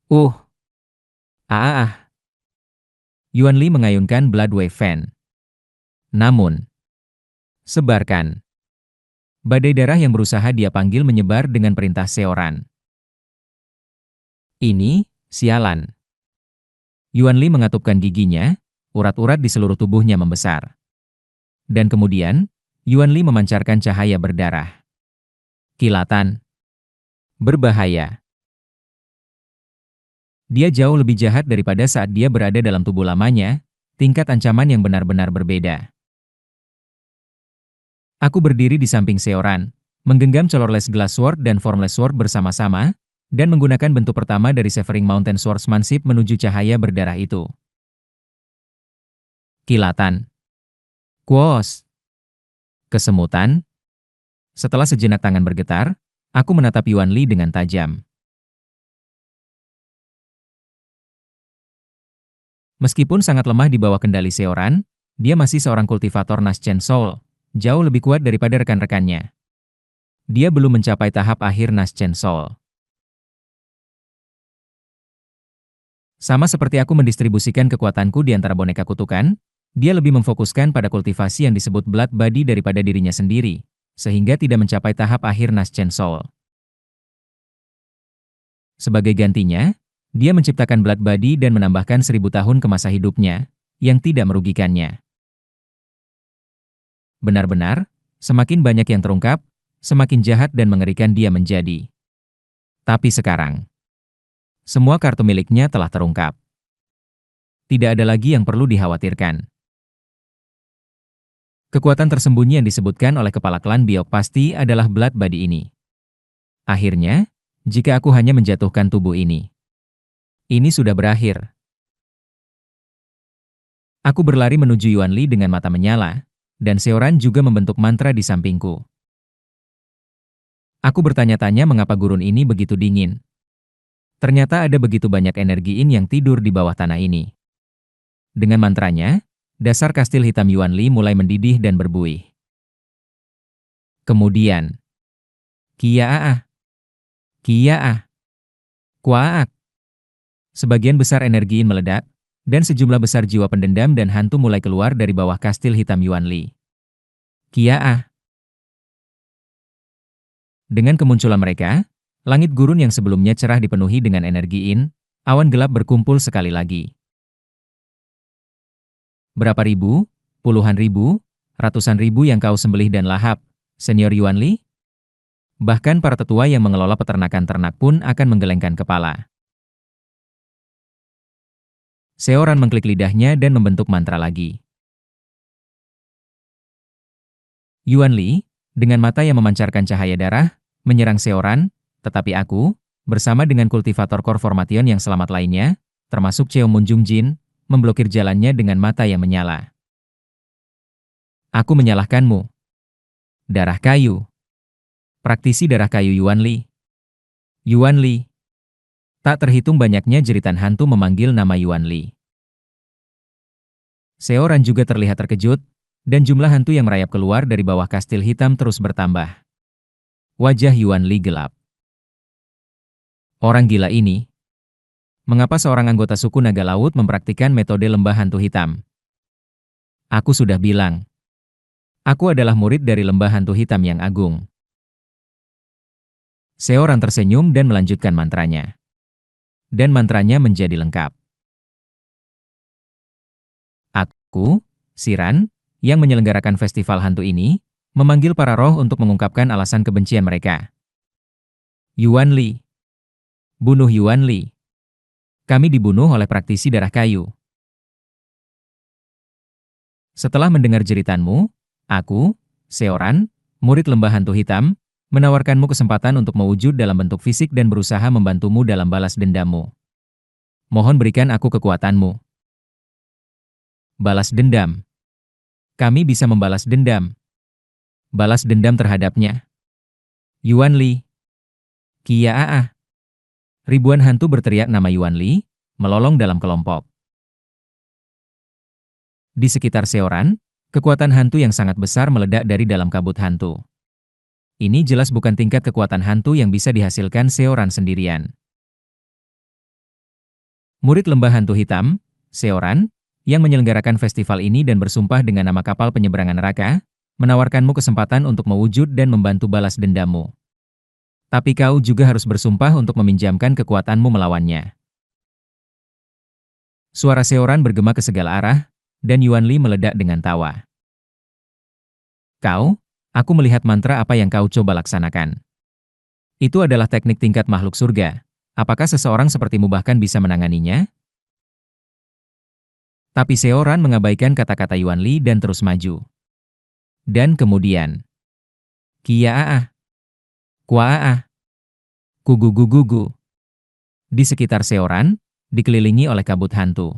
Uh, ah. Yuan Li mengayunkan Blood Wave Fan. Namun, sebarkan. Badai darah yang berusaha dia panggil menyebar dengan perintah Seoran. Ini, sialan. Yuan Li mengatupkan giginya, urat-urat di seluruh tubuhnya membesar. Dan kemudian, Yuan Li memancarkan cahaya berdarah. Kilatan. Berbahaya. Dia jauh lebih jahat daripada saat dia berada dalam tubuh lamanya, tingkat ancaman yang benar-benar berbeda. Aku berdiri di samping Seoran, menggenggam Colorless Glass Sword dan Formless Sword bersama-sama, dan menggunakan bentuk pertama dari Severing Mountain Swordsmanship menuju cahaya berdarah itu. Kilatan. Kuos. Kesemutan. Setelah sejenak tangan bergetar, aku menatap Yuan Li dengan tajam. Meskipun sangat lemah di bawah kendali Seoran, dia masih seorang kultivator Naschen Soul, jauh lebih kuat daripada rekan-rekannya. Dia belum mencapai tahap akhir Naschen Soul. Sama seperti aku mendistribusikan kekuatanku di antara boneka kutukan, dia lebih memfokuskan pada kultivasi yang disebut Blood Body daripada dirinya sendiri, sehingga tidak mencapai tahap akhir Naschen Soul. Sebagai gantinya, dia menciptakan Blood Body dan menambahkan 1000 tahun ke masa hidupnya, yang tidak merugikannya. Benar-benar, semakin banyak yang terungkap, semakin jahat dan mengerikan dia menjadi. Tapi sekarang, semua kartu miliknya telah terungkap. Tidak ada lagi yang perlu dikhawatirkan. Kekuatan tersembunyi yang disebutkan oleh kepala klan Biok pasti adalah Blood Body ini. Akhirnya, jika aku hanya menjatuhkan tubuh ini sudah berakhir. Aku berlari menuju Yuan Li dengan mata menyala, dan Seoran juga membentuk mantra di sampingku. Aku bertanya-tanya mengapa gurun ini begitu dingin. Ternyata ada begitu banyak energi Yin yang tidur di bawah tanah ini. Dengan mantranya, dasar kastil hitam Yuan Li mulai mendidih dan berbuih. Kemudian, Kiaah, Kiaah, Kuaak. Sebagian besar energi Yin meledak, dan sejumlah besar jiwa pendendam dan hantu mulai keluar dari bawah kastil hitam Yuan Li. Kiaah. Dengan kemunculan mereka, langit gurun yang sebelumnya cerah dipenuhi dengan energi Yin, awan gelap berkumpul sekali lagi. Berapa ribu, puluhan ribu, ratusan ribu yang kau sembelih dan lahap, Senior Yuan Li? Bahkan para tetua yang mengelola peternakan ternak pun akan menggelengkan kepala. Seoran mengklik lidahnya dan membentuk mantra lagi. Yuan Li, dengan mata yang memancarkan cahaya darah, menyerang Seoran, tetapi aku, bersama dengan kultivator Core Formation yang selamat lainnya, termasuk Cheo Munjung Jin, memblokir jalannya dengan mata yang menyala. Aku menyalahkanmu. Darah kayu. Praktisi darah kayu Yuan Li. Yuan Li. Tak terhitung banyaknya jeritan hantu memanggil nama Yuan Li. Seoran juga terlihat terkejut, dan jumlah hantu yang merayap keluar dari bawah kastil hitam terus bertambah. Wajah Yuan Li gelap. Orang gila ini. Mengapa seorang anggota suku naga laut mempraktikkan metode lembah hantu hitam? Aku sudah bilang. Aku adalah murid dari lembah hantu hitam yang agung. Seoran tersenyum dan melanjutkan mantranya. Dan mantranya menjadi lengkap. Aku, Siran, yang menyelenggarakan festival hantu ini, memanggil para roh untuk mengungkapkan alasan kebencian mereka. Yuan Li. Bunuh Yuan Li. Kami dibunuh oleh praktisi darah kayu. Setelah mendengar jeritanmu, aku, Seoran, murid lembah hantu hitam, menawarkanmu kesempatan untuk mewujud dalam bentuk fisik dan berusaha membantumu dalam balas dendammu. Mohon berikan aku kekuatanmu. Balas dendam. Kami bisa membalas dendam. Balas dendam terhadapnya. Yuan Li. Kiaah. Ribuan hantu berteriak nama Yuan Li, melolong dalam kelompok. Di sekitar Seoran, kekuatan hantu yang sangat besar meledak dari dalam kabut hantu. Ini jelas bukan tingkat kekuatan hantu yang bisa dihasilkan Seoran sendirian. Murid lembah hantu hitam, Seoran, yang menyelenggarakan festival ini dan bersumpah dengan nama kapal penyeberangan neraka, menawarkanmu kesempatan untuk mewujud dan membantu balas dendammu. Tapi kau juga harus bersumpah untuk meminjamkan kekuatanmu melawannya. Suara Seoran bergema ke segala arah, dan Yuan Li meledak dengan tawa. Kau, aku melihat mantra apa yang kau coba laksanakan. Itu adalah teknik tingkat makhluk surga. Apakah seseorang sepertimu bahkan bisa menanganinya? Tapi Seoran mengabaikan kata-kata Yuan Li dan terus maju. Dan kemudian, Kiaaah, Kuaaah, Kugugugugu. Di sekitar Seoran, dikelilingi oleh kabut hantu.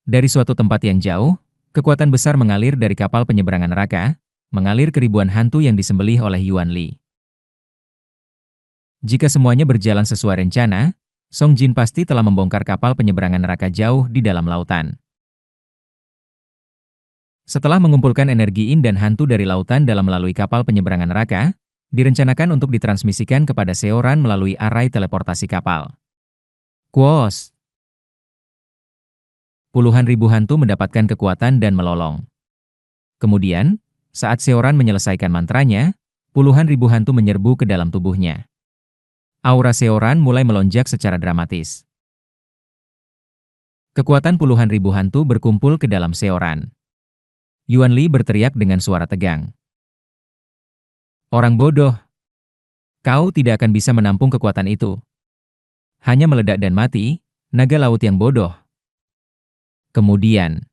Dari suatu tempat yang jauh, kekuatan besar mengalir dari kapal penyeberangan neraka, mengalir ke ribuan hantu yang disembelih oleh Yuan Li. Jika semuanya berjalan sesuai rencana, Song Jin pasti telah membongkar kapal penyeberangan neraka jauh di dalam lautan. Setelah mengumpulkan energi Yin dan hantu dari lautan dalam melalui kapal penyeberangan neraka, direncanakan untuk ditransmisikan kepada Seoran melalui arai teleportasi kapal. Kuos! Puluhan ribu hantu mendapatkan kekuatan dan melolong. Kemudian, saat Seoran menyelesaikan mantranya, puluhan ribu hantu menyerbu ke dalam tubuhnya. Aura Seoran mulai melonjak secara dramatis. Kekuatan puluhan ribu hantu berkumpul ke dalam Seoran. Yuan Li berteriak dengan suara tegang. Orang bodoh! Kau tidak akan bisa menampung kekuatan itu. Hanya meledak dan mati, naga laut yang bodoh. Kemudian,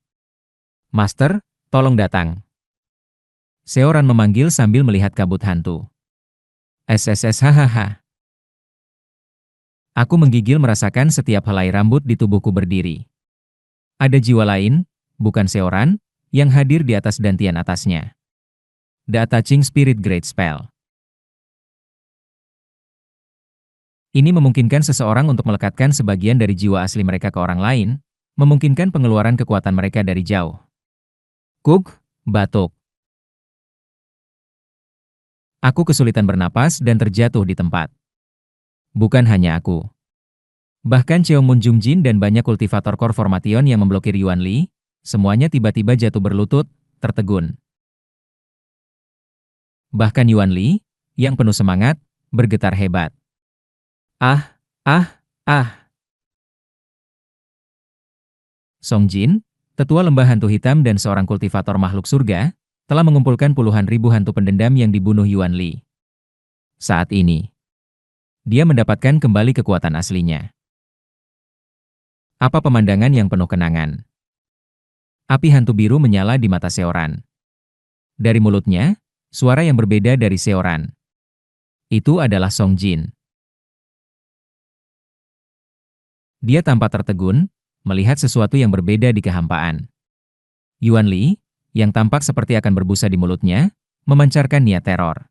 Master, tolong datang. Seoran memanggil sambil melihat kabut hantu. SSS hahaha. Aku menggigil merasakan setiap helai rambut di tubuhku berdiri. Ada jiwa lain, bukan Seoran, yang hadir di atas dantian atasnya. The Attaching Spirit Great Spell. Ini memungkinkan seseorang untuk melekatkan sebagian dari jiwa asli mereka ke orang lain, memungkinkan pengeluaran kekuatan mereka dari jauh. Kuk, batuk. Aku kesulitan bernapas dan terjatuh di tempat. Bukan hanya aku. Bahkan Cheongmun Jungjin dan banyak kultivator Core Formation yang memblokir Yuan Li, semuanya tiba-tiba jatuh berlutut, tertegun. Bahkan Yuan Li, yang penuh semangat, bergetar hebat. Ah, ah, ah. Song Jin, tetua lembah hantu hitam dan seorang kultivator makhluk surga, telah mengumpulkan puluhan ribu hantu pendendam yang dibunuh Yuan Li. Saat ini, dia mendapatkan kembali kekuatan aslinya. Apa pemandangan yang penuh kenangan. Api hantu biru menyala di mata Seoran. Dari mulutnya, suara yang berbeda dari Seoran. Itu adalah Song Jin. Dia tampak tertegun, melihat sesuatu yang berbeda di kehampaan. Yuan Li, yang tampak seperti akan berbusa di mulutnya, memancarkan niat teror.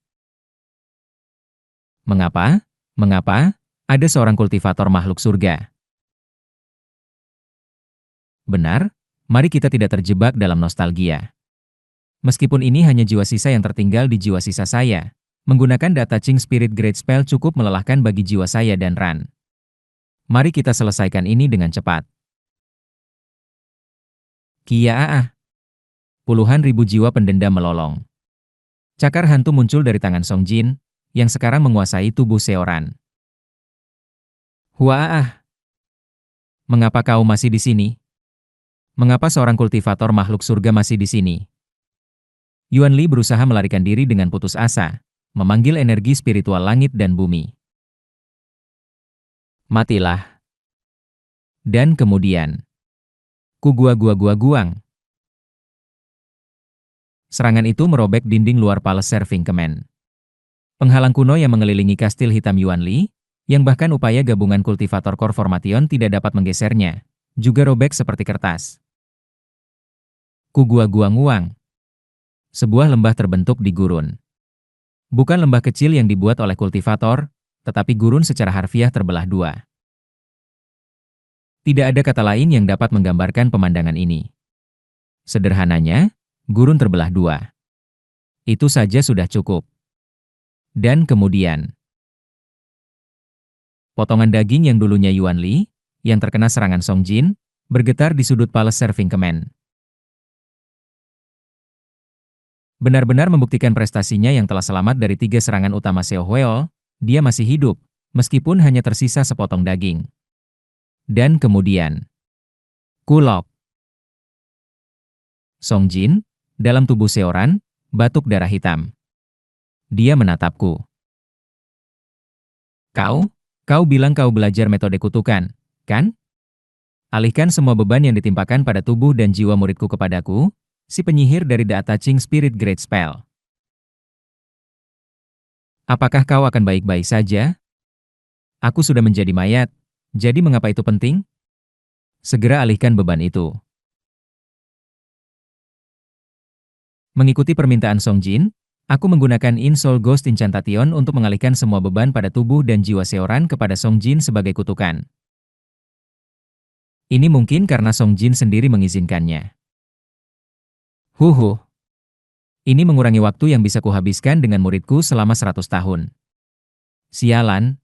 Mengapa? Mengapa? Ada seorang kultivator makhluk surga. Benar, mari kita tidak terjebak dalam nostalgia. Meskipun ini hanya jiwa sisa yang tertinggal di jiwa sisa saya, menggunakan The Attaching Spirit Great Spell cukup melelahkan bagi jiwa saya dan Ran. Mari kita selesaikan ini dengan cepat. Kiaaah. Puluhan ribu jiwa pendendam melolong. Cakar hantu muncul dari tangan Song Jin, yang sekarang menguasai tubuh Seoran. Huaaah. Mengapa kau masih di sini? Mengapa seorang kultivator makhluk surga masih di sini? Yuan Li berusaha melarikan diri dengan putus asa, memanggil energi spiritual langit dan bumi. Matilah. Dan kemudian, Kugua-gua-gua-guang. Serangan itu merobek dinding luar Palace Serving Command. Penghalang kuno yang mengelilingi kastil hitam Yuan Li, yang bahkan upaya gabungan kultivator Core Formation tidak dapat menggesernya, juga robek seperti kertas. Kugua-gua-nguang. Sebuah lembah terbentuk di gurun. Bukan lembah kecil yang dibuat oleh kultivator, tetapi gurun secara harfiah terbelah dua. Tidak ada kata lain yang dapat menggambarkan pemandangan ini. Sederhananya, gurun terbelah dua. Itu saja sudah cukup. Dan kemudian, Potongan daging yang dulunya Yuan Li, yang terkena serangan Song Jin, bergetar di sudut palace serving command. Benar-benar membuktikan prestasinya yang telah selamat dari 3 serangan utama Seo Hweo, dia masih hidup, meskipun hanya tersisa sepotong daging. Dan kemudian, kulok. Song Jin, dalam tubuh Seoran, batuk darah hitam. Dia menatapku. Kau bilang kau belajar metode kutukan, kan? Alihkan semua beban yang ditimpakan pada tubuh dan jiwa muridku kepadaku, si penyihir dari The Attaching Spirit Great Spell. Apakah kau akan baik-baik saja? Aku sudah menjadi mayat, jadi mengapa itu penting? Segera alihkan beban itu. Mengikuti permintaan Song Jin, aku menggunakan In Soul Ghost Incantation untuk mengalihkan semua beban pada tubuh dan jiwa Seoran kepada Song Jin sebagai kutukan. Ini mungkin karena Song Jin sendiri mengizinkannya. Huhuh. Ini mengurangi waktu yang bisa kuhabiskan dengan muridku selama 100 tahun. Sialan.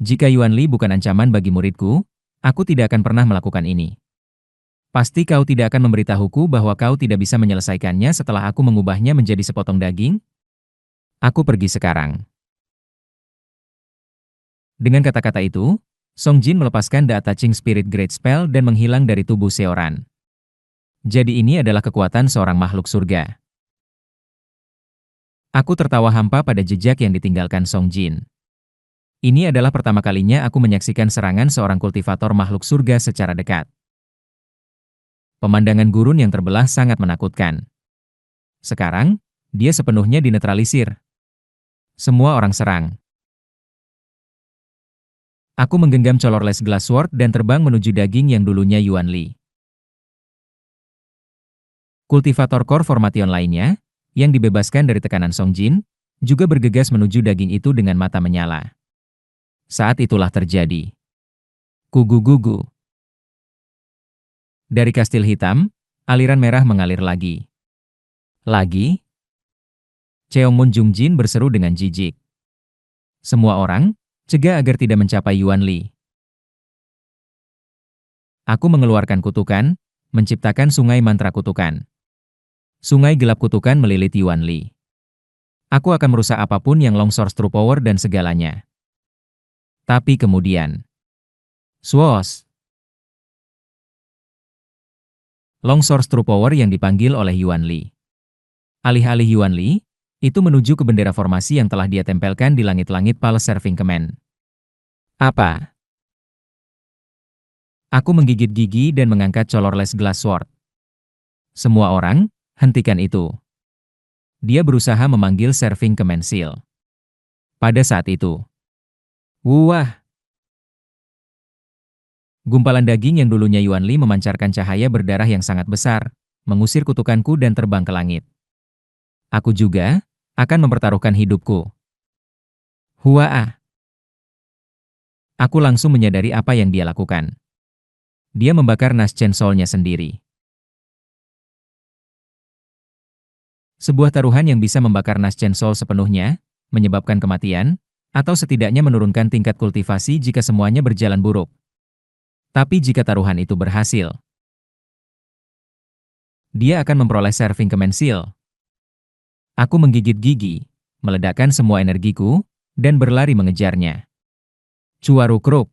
Jika Yuan Li bukan ancaman bagi muridku, aku tidak akan pernah melakukan ini. Pasti kau tidak akan memberitahuku bahwa kau tidak bisa menyelesaikannya setelah aku mengubahnya menjadi sepotong daging? Aku pergi sekarang. Dengan kata-kata itu, Song Jin melepaskan The Attaching Spirit Great Spell dan menghilang dari tubuh Seoran. Jadi ini adalah kekuatan seorang makhluk surga. Aku tertawa hampa pada jejak yang ditinggalkan Song Jin. Ini adalah pertama kalinya aku menyaksikan serangan seorang kultivator makhluk surga secara dekat. Pemandangan gurun yang terbelah sangat menakutkan. Sekarang, dia sepenuhnya dinetralisir. Semua orang serang. Aku menggenggam colorless glass sword dan terbang menuju daging yang dulunya Yuan Li. Kultivator core formation lainnya, yang dibebaskan dari tekanan Song Jin, juga bergegas menuju daging itu dengan mata menyala. Saat itulah terjadi. Gugu-gugu. Dari kastil hitam, aliran merah mengalir lagi. Lagi? Cheongmun Jungjin berseru dengan jijik. Semua orang, cegah agar tidak mencapai Yuan Li. Aku mengeluarkan kutukan, menciptakan sungai mantra kutukan. Sungai gelap kutukan melilit Yuan Li. Aku akan merusak apapun yang Longsword True Power dan segalanya. Tapi kemudian, swoosh! Longsword True Power yang dipanggil oleh Yuan Li. Alih-alih Yuan Li, itu menuju ke bendera formasi yang telah dia tempelkan di langit-langit Palace Serving Command. Apa? Aku menggigit gigi dan mengangkat colorless glass sword. Semua orang, hentikan itu. Dia berusaha memanggil Serving Command Seal. Pada saat itu, wah! Gumpalan daging yang dulunya Yuan Li memancarkan cahaya berdarah yang sangat besar, mengusir kutukanku dan terbang ke langit. Aku juga akan mempertaruhkan hidupku. Huaa! Aku langsung menyadari apa yang dia lakukan. Dia membakar Nash Chainsaw-nya sendiri. Sebuah taruhan yang bisa membakar Nash Chainsaw sepenuhnya, menyebabkan kematian, atau setidaknya menurunkan tingkat kultivasi jika semuanya berjalan buruk. Tapi jika taruhan itu berhasil, dia akan memperoleh Serving Command Seal. Aku menggigit gigi, meledakkan semua energiku, dan berlari mengejarnya. Cuarukruk.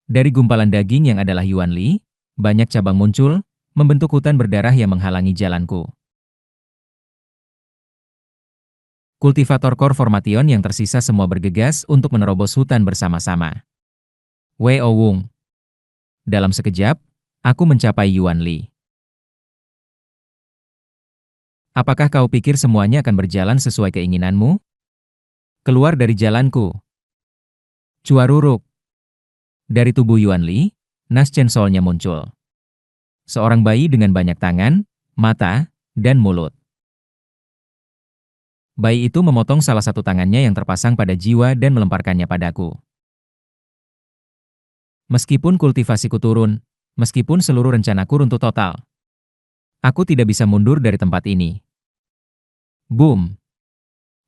Dari gumpalan daging yang adalah Yuan Li, banyak cabang muncul, membentuk hutan berdarah yang menghalangi jalanku. Kultivator core formation yang tersisa semua bergegas untuk menerobos hutan bersama-sama. Weo Wung. Dalam sekejap, aku mencapai Yuan Li. Apakah kau pikir semuanya akan berjalan sesuai keinginanmu? Keluar dari jalanku. Cuaruruk. Dari tubuh Yuan Li, Nash Chainsaw-nya muncul. Seorang bayi dengan banyak tangan, mata, dan mulut. Bayi itu memotong salah satu tangannya yang terpasang pada jiwa dan melemparkannya padaku. Meskipun kultivasiku turun, meskipun seluruh rencanaku runtuh total, aku tidak bisa mundur dari tempat ini. Boom!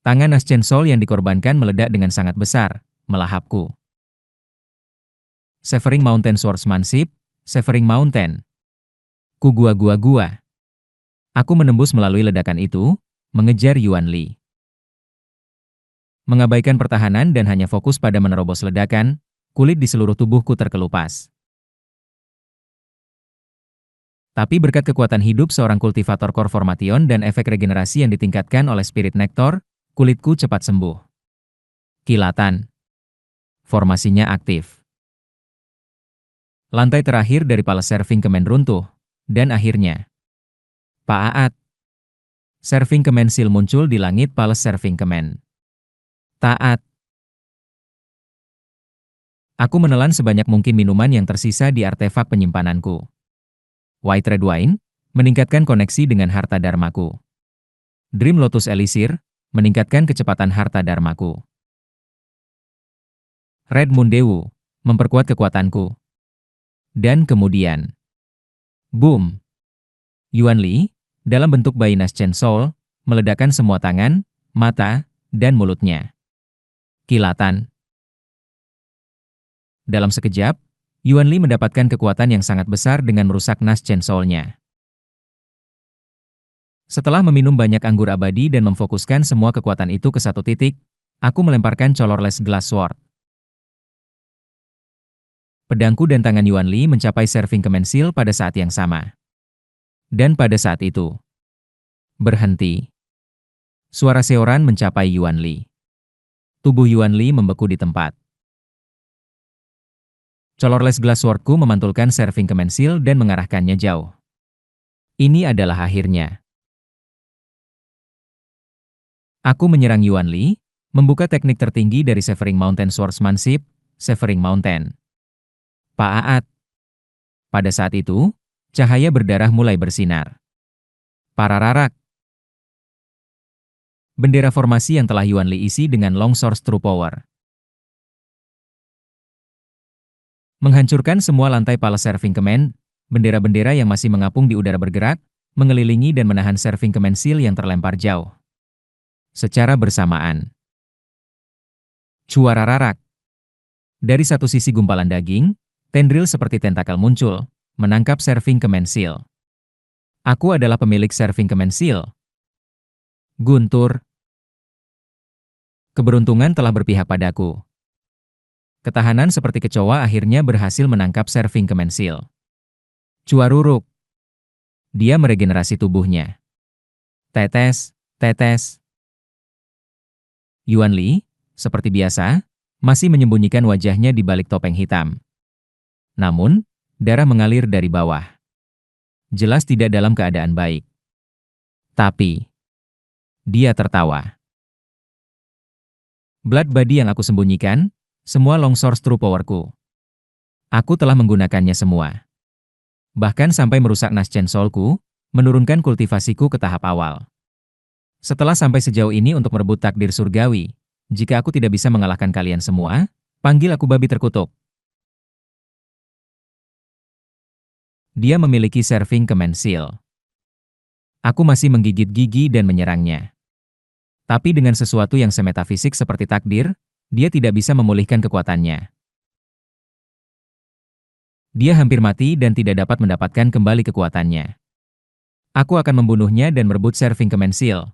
Tangan Nas Chensol yang dikorbankan meledak dengan sangat besar, melahapku. Severing Mountain Swordsmanship, Severing Mountain. Ku gua. Aku menembus melalui ledakan itu, mengejar Yuan Li. Mengabaikan pertahanan dan hanya fokus pada menerobos ledakan, kulit di seluruh tubuhku terkelupas. Tapi berkat kekuatan hidup seorang kultivator core formation dan efek regenerasi yang ditingkatkan oleh Spirit Nectar, kulitku cepat sembuh. Kilatan. Formasinya aktif. Lantai terakhir dari Palace Serving Command runtuh, dan akhirnya Paaat. Serving Command Seal muncul di langit Palace Serving Command. Taat. Aku menelan sebanyak mungkin minuman yang tersisa di artefak penyimpananku. White Red Wine meningkatkan koneksi dengan harta dharmaku. Dream Lotus Elixir meningkatkan kecepatan harta dharmaku. Red Moon Dewu memperkuat kekuatanku. Dan kemudian, boom! Yuan Li, dalam bentuk bayi Nas Chensol, meledakkan semua tangan, mata, dan mulutnya. Kilatan. Dalam sekejap, Yuan Li mendapatkan kekuatan yang sangat besar dengan merusak Nas Chensol-nya. Setelah meminum banyak anggur abadi dan memfokuskan semua kekuatan itu ke satu titik, aku melemparkan Colorless Glass Sword. Pedangku dan tangan Yuan Li mencapai Serving Command Seal pada saat yang sama. Dan pada saat itu, berhenti. Suara seoran mencapai Yuan Li. Tubuh Yuan Li membeku di tempat. Colorless Glass Sword-ku memantulkan Serving Command Seal dan mengarahkannya jauh. Ini adalah akhirnya. Aku menyerang Yuan Li, membuka teknik tertinggi dari Severing Mountain Swordsmanship, Severing Mountain. Paaat. Pada saat itu, cahaya berdarah mulai bersinar. Parararak. Bendera formasi yang telah Yuan Li isi dengan Long Swords True Power. Menghancurkan semua lantai Palace Serving Command, bendera-bendera yang masih mengapung di udara bergerak, mengelilingi dan menahan Serving Command Seal yang terlempar jauh. Secara bersamaan. Cuarararak. Dari satu sisi gumpalan daging, tendril seperti tentakel muncul, menangkap Serving Command Seal. Aku adalah pemilik Serving Command Seal. Guntur. Keberuntungan telah berpihak padaku. Ketahanan seperti kecoa akhirnya berhasil menangkap Serving Command Seal. Cuaruruk. Dia meregenerasi tubuhnya. Tetes, tetes. Yuan Li, seperti biasa, masih menyembunyikan wajahnya di balik topeng hitam. Namun, darah mengalir dari bawah. Jelas tidak dalam keadaan baik. Tapi, dia tertawa. Blood Body yang aku sembunyikan, semua Long Swords True Power-ku. Aku telah menggunakannya semua. Bahkan sampai merusak Nas Chensol-ku, menurunkan kultivasiku ke tahap awal. Setelah sampai sejauh ini untuk merebut takdir surgawi, jika aku tidak bisa mengalahkan kalian semua, panggil aku babi terkutuk. Dia memiliki Serving Command Seal. Aku masih menggigit gigi dan menyerangnya. Tapi dengan sesuatu yang semetafisik seperti takdir, dia tidak bisa memulihkan kekuatannya. Dia hampir mati dan tidak dapat mendapatkan kembali kekuatannya. Aku akan membunuhnya dan merebut Serving Command Seal.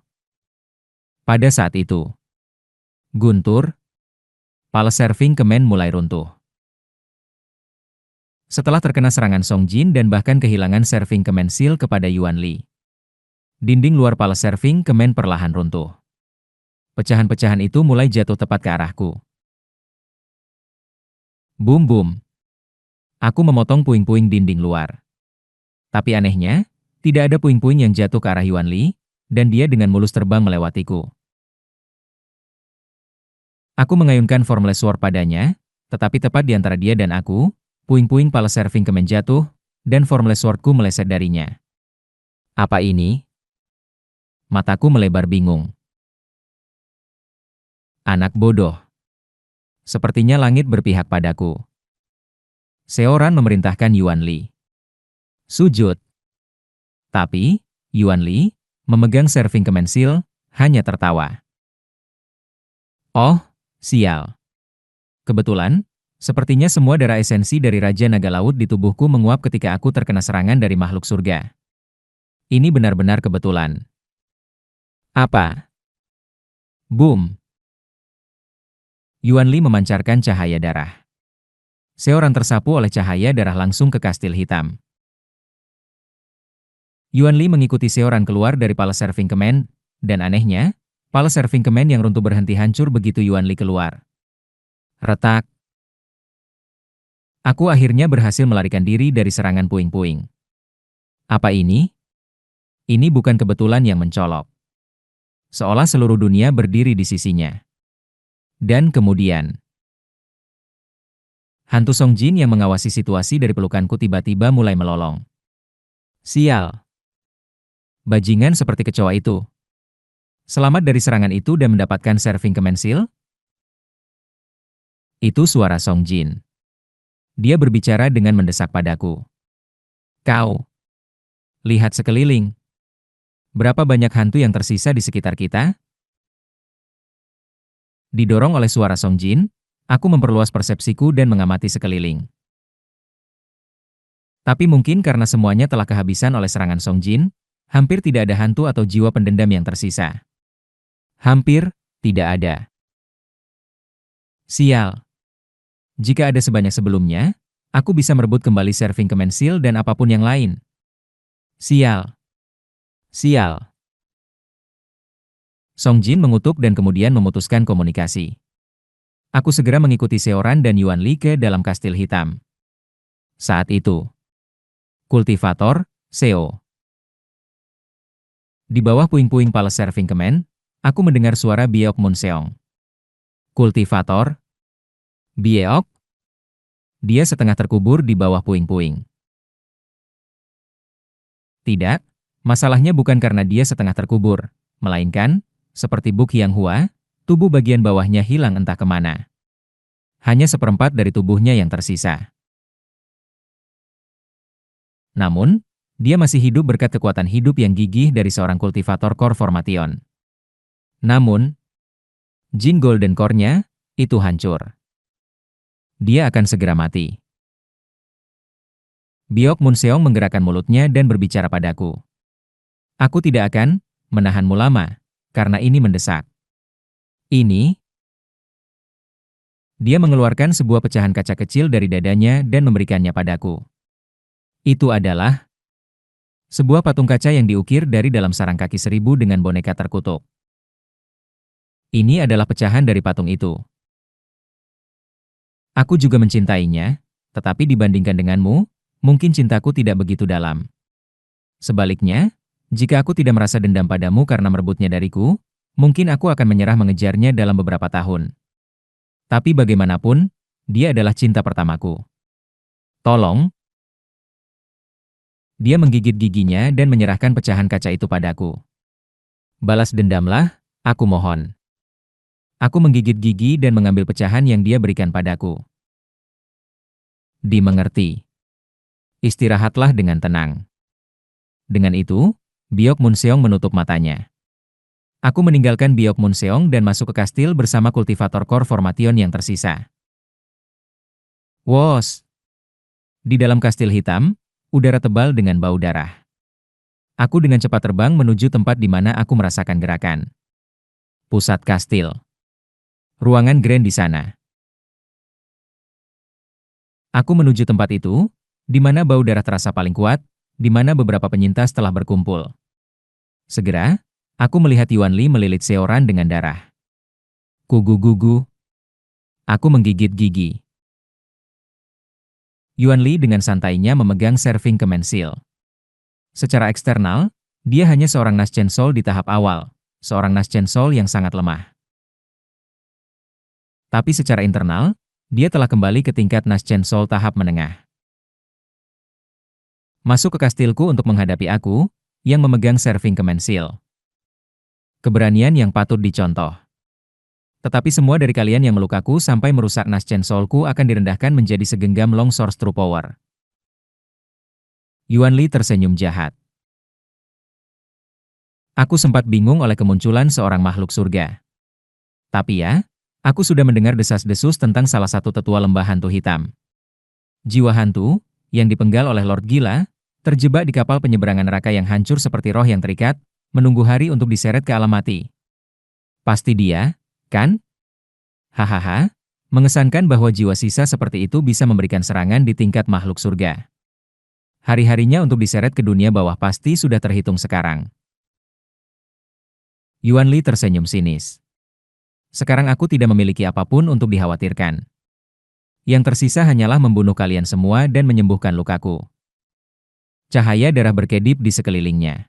Pada saat itu, guntur, Palace Serving Command mulai runtuh. Setelah terkena serangan Song Jin dan bahkan kehilangan Serving Command Seal kepada Yuan Li, dinding luar Palace Serving Command perlahan runtuh. Pecahan-pecahan itu mulai jatuh tepat ke arahku. Boom boom. Aku memotong puing-puing dinding luar. Tapi anehnya, tidak ada puing-puing yang jatuh ke arah Yuan Li, dan dia dengan mulus terbang melewatiku. Aku mengayunkan Formless Sword padanya, tetapi tepat di antara dia dan aku, puing-puing Palace Serving Command jatuh, dan Formless Sword-ku meleset darinya. Apa ini? Mataku melebar bingung. Anak bodoh. Sepertinya langit berpihak padaku. Seoran memerintahkan Yuan Li. Sujud. Tapi, Yuan Li, memegang Serving Command Seal, hanya tertawa. Oh, sial. Kebetulan, sepertinya semua darah esensi dari Raja Naga Laut di tubuhku menguap ketika aku terkena serangan dari makhluk surga. Ini benar-benar kebetulan. Apa? Boom! Yuan Li memancarkan cahaya darah. Seorang tersapu oleh cahaya darah langsung ke kastil hitam. Yuan Li mengikuti Seoran keluar dari Palace Serving Command, dan anehnya, Palace Serving Command yang runtuh berhenti hancur begitu Yuan Li keluar. Retak. Aku akhirnya berhasil melarikan diri dari serangan puing-puing. Apa ini? Ini bukan kebetulan yang mencolok. Seolah seluruh dunia berdiri di sisinya. Dan kemudian, hantu Song Jin yang mengawasi situasi dari pelukanku tiba-tiba mulai melolong. Sial. Bajingan seperti kecoa itu. Selamat dari serangan itu dan mendapatkan serving kemensil? Itu suara Song Jin. Dia berbicara dengan mendesak padaku. Kau. Lihat sekeliling. Berapa banyak hantu yang tersisa di sekitar kita? Didorong oleh suara Song Jin, aku memperluas persepsiku dan mengamati sekeliling. Tapi mungkin karena semuanya telah kehabisan oleh serangan Song Jin, hampir tidak ada hantu atau jiwa pendendam yang tersisa. Hampir tidak ada. Sial. Jika ada sebanyak sebelumnya, aku bisa merebut kembali serving kemensil dan apapun yang lain. Sial. Sial. Song Jin mengutuk dan kemudian memutuskan komunikasi. Aku segera mengikuti Seoran dan Yuan Li ke dalam kastil hitam. Saat itu, kultivator, Seo. Di bawah puing-puing Palace Serving Command, aku mendengar suara Biok Munseong. Kultivator, Biok. Dia setengah terkubur di bawah puing-puing. Tidak, masalahnya bukan karena dia setengah terkubur, melainkan, seperti Buk Yang Hua, tubuh bagian bawahnya hilang entah kemana. Hanya seperempat dari tubuhnya yang tersisa. Namun, dia masih hidup berkat kekuatan hidup yang gigih dari seorang kultivator core formation. Namun, Jin Golden Core-nya, itu hancur. Dia akan segera mati. Biok Munseong menggerakkan mulutnya dan berbicara padaku. Aku tidak akan menahanmu lama, karena ini mendesak. Ini? Dia mengeluarkan sebuah pecahan kaca kecil dari dadanya dan memberikannya padaku. Itu adalah sebuah patung kaca yang diukir dari dalam sarang kaki seribu dengan boneka terkutuk. Ini adalah pecahan dari patung itu. Aku juga mencintainya, tetapi dibandingkan denganmu, mungkin cintaku tidak begitu dalam. Sebaliknya, jika aku tidak merasa dendam padamu karena merebutnya dariku, mungkin aku akan menyerah mengejarnya dalam beberapa tahun. Tapi bagaimanapun, dia adalah cinta pertamaku. Tolong. Dia menggigit giginya dan menyerahkan pecahan kaca itu padaku. Balas dendamlah, aku mohon. Aku menggigit gigi dan mengambil pecahan yang dia berikan padaku. Dimengerti. Istirahatlah dengan tenang. Dengan itu, Biok Munseong menutup matanya. Aku meninggalkan Biok Munseong dan masuk ke kastil bersama kultivator core formation yang tersisa. Wos! Di dalam kastil hitam, udara tebal dengan bau darah. Aku dengan cepat terbang menuju tempat di mana aku merasakan gerakan. Pusat kastil. Ruangan grand di sana. Aku menuju tempat itu, di mana bau darah terasa paling kuat, di mana beberapa penyintas telah berkumpul. Segera, aku melihat Yuan Li melilit Seoran dengan darah. Kugu-gugu. Aku menggigit gigi. Yuan Li dengan santainya memegang serving kemensil. Secara eksternal, dia hanya seorang Naschen Soul di tahap awal, seorang Naschen Soul yang sangat lemah. Tapi secara internal, dia telah kembali ke tingkat Naschen Soul tahap menengah. Masuk ke kastilku untuk menghadapi aku, yang memegang serving kemensil. Keberanian yang patut dicontoh. Tetapi semua dari kalian yang melukaku sampai merusak Naschen Soul-ku akan direndahkan menjadi segenggam Long Source True Power. Yuan Li tersenyum jahat. Aku sempat bingung oleh kemunculan seorang makhluk surga. Tapi ya, Aku sudah mendengar desas-desus tentang salah satu tetua lembah hantu hitam. Jiwa hantu, yang dipenggal oleh Lord Gila, terjebak di kapal penyeberangan neraka yang hancur seperti roh yang terikat, menunggu hari untuk diseret ke alam mati. Pasti dia, kan? Hahaha, mengesankan bahwa jiwa sisa seperti itu bisa memberikan serangan di tingkat makhluk surga. Hari-harinya untuk diseret ke dunia bawah pasti sudah terhitung sekarang. Yuan Li tersenyum sinis. Sekarang aku tidak memiliki apapun untuk dikhawatirkan. Yang tersisa hanyalah membunuh kalian semua dan menyembuhkan lukaku. Cahaya darah berkedip di sekelilingnya.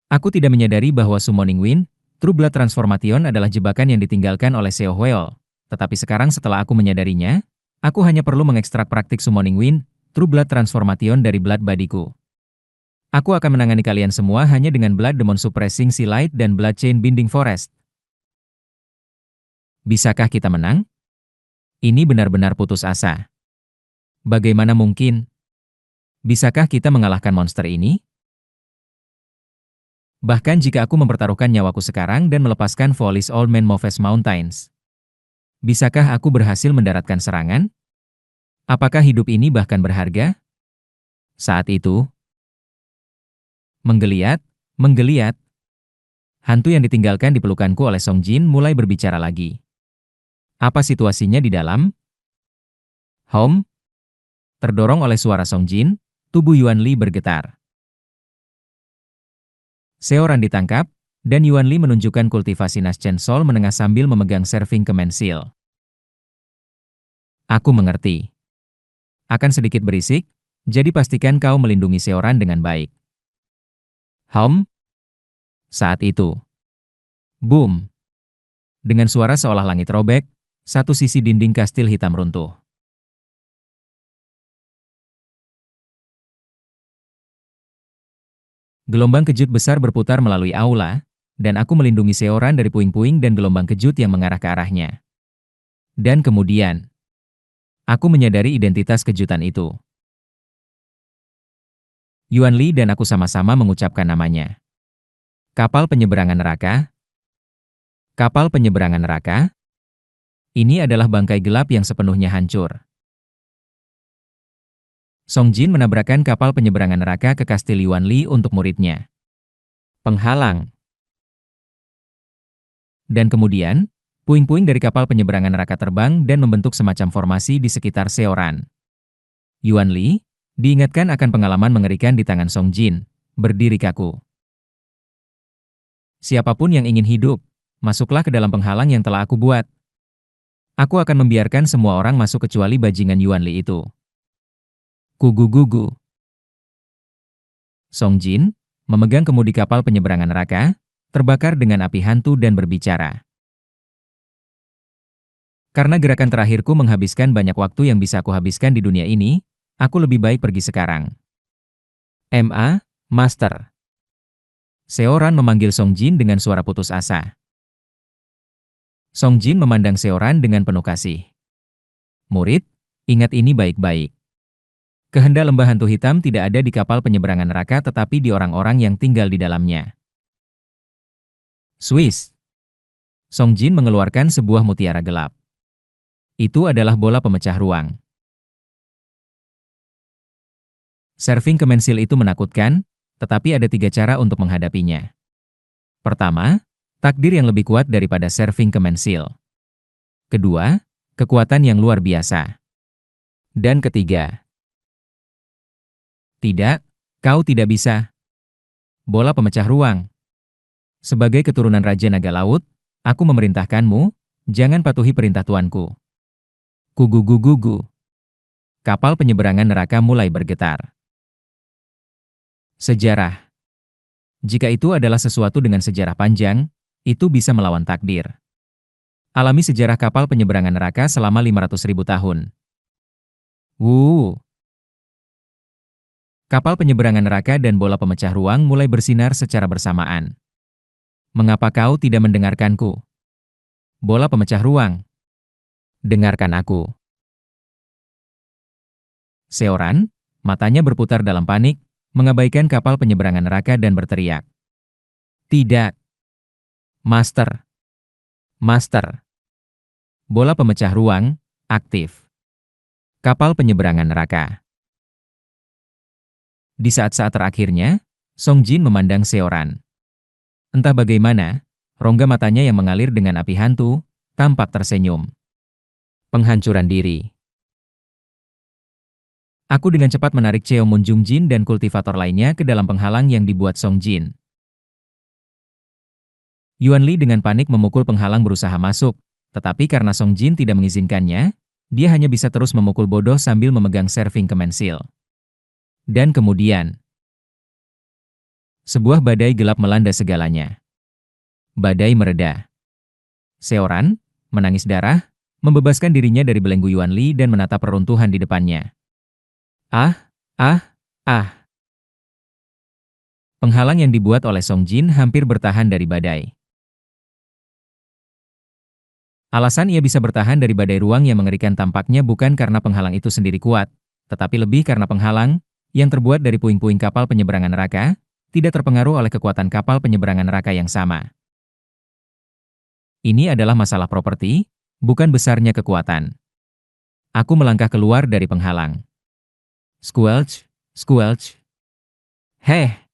Aku tidak menyadari bahwa Summoning Wind, True Blood Transformation adalah jebakan yang ditinggalkan oleh Seo Hueol. Tetapi sekarang setelah aku menyadarinya, aku hanya perlu mengekstrak praktik Summoning Wind, True Blood Transformation dari Blood Bodyku. Aku akan menangani kalian semua hanya dengan Blood Demon Suppressing Sea Light dan Blood Chain Binding Forest. Bisakah kita menang? Ini benar-benar putus asa. Bagaimana mungkin? Bisakah kita mengalahkan monster ini? Bahkan jika aku mempertaruhkan nyawaku sekarang dan melepaskan Volis Old Man Moves Mountains. Bisakah aku berhasil mendaratkan serangan? Apakah hidup ini bahkan berharga? Saat itu, menggeliat, hantu yang ditinggalkan di pelukanku oleh Song Jin mulai berbicara lagi. Apa situasinya di dalam? Home? Terdorong oleh suara Song Jin, tubuh Yuan Li bergetar. Seoran ditangkap, dan Yuan Li menunjukkan kultivasi Naschen Soul menengah sambil memegang Serving Command Seal. Aku mengerti. Akan sedikit berisik, jadi pastikan kau melindungi Seoran dengan baik. Saat itu. Boom! Dengan suara seolah langit robek, satu sisi dinding kastil hitam runtuh. Gelombang kejut besar berputar melalui aula, dan aku melindungi Seoran dari puing-puing dan gelombang kejut yang mengarah ke arahnya. Dan kemudian, aku menyadari identitas kejutan itu. Yuan Li dan aku sama-sama mengucapkan namanya. Kapal penyeberangan neraka? Kapal penyeberangan neraka? Ini adalah bangkai gelap yang sepenuhnya hancur. Song Jin menabrakkan kapal penyeberangan neraka ke kastil Yuan Li untuk muridnya. Penghalang. Dan kemudian, puing-puing dari kapal penyeberangan neraka terbang dan membentuk semacam formasi di sekitar Seoran. Yuan Li, diingatkan akan pengalaman mengerikan di tangan Song Jin, berdiri kaku. Siapapun yang ingin hidup, masuklah ke dalam penghalang yang telah aku buat. Aku akan membiarkan semua orang masuk kecuali bajingan Yuan Li itu. Gugu-gugu. Song Jin, memegang kemudi kapal penyeberangan neraka, terbakar dengan api hantu dan berbicara. Karena gerakan terakhirku menghabiskan banyak waktu yang bisa aku habiskan di dunia ini, aku lebih baik pergi sekarang. Master. Seoran memanggil Song Jin dengan suara putus asa. Song Jin memandang Seoran dengan penuh kasih. Murid, ingat ini baik-baik. Kehendak lembah hantu hitam tidak ada di kapal penyeberangan neraka tetapi di orang-orang yang tinggal di dalamnya. Swiss. Song Jin mengeluarkan sebuah mutiara gelap. Itu adalah bola pemecah ruang. Serving Command Seal itu menakutkan, tetapi ada 3 cara untuk menghadapinya. Pertama, takdir yang lebih kuat daripada Serving Command Seal. Kedua, kekuatan yang luar biasa. Dan ketiga, tidak, kau tidak bisa. Bola pemecah ruang. Sebagai keturunan Raja Naga Laut, aku memerintahkanmu, jangan patuhi perintah tuanku. Gugu-gugu. Kapal penyeberangan neraka mulai bergetar. Sejarah. Jika itu adalah sesuatu dengan sejarah panjang, itu bisa melawan takdir. Alami sejarah kapal penyeberangan neraka selama 500.000 tahun. Kapal penyeberangan neraka dan bola pemecah ruang mulai bersinar secara bersamaan. Mengapa kau tidak mendengarkanku? Bola pemecah ruang. Dengarkan aku. Seoran, matanya berputar dalam panik, mengabaikan kapal penyeberangan neraka dan berteriak. Tidak. Master. Master. Bola pemecah ruang, aktif. Kapal penyeberangan neraka. Di saat-saat terakhirnya, Song Jin memandang Seoran. Entah bagaimana, rongga matanya yang mengalir dengan api hantu, tampak tersenyum. Penghancuran diri. Aku dengan cepat menarik Cheo Moon Jung Jin dan kultivator lainnya ke dalam penghalang yang dibuat Song Jin. Yuan Li dengan panik memukul penghalang berusaha masuk, tetapi karena Song Jin tidak mengizinkannya, dia hanya bisa terus memukul bodoh sambil memegang serving kemensil. Dan kemudian, sebuah badai gelap melanda segalanya. Badai mereda. Seoran, menangis darah, membebaskan dirinya dari belenggu Yuan Li dan menatap reruntuhan di depannya. Ah, ah, ah. Penghalang yang dibuat oleh Song Jin hampir bertahan dari badai. Alasan ia bisa bertahan dari badai ruang yang mengerikan tampaknya bukan karena penghalang itu sendiri kuat, tetapi lebih karena penghalang, yang terbuat dari puing-puing kapal penyeberangan neraka, tidak terpengaruh oleh kekuatan kapal penyeberangan neraka yang sama. Ini adalah masalah properti, bukan besarnya kekuatan. Aku melangkah keluar dari penghalang. Squelch, squelch. Heh.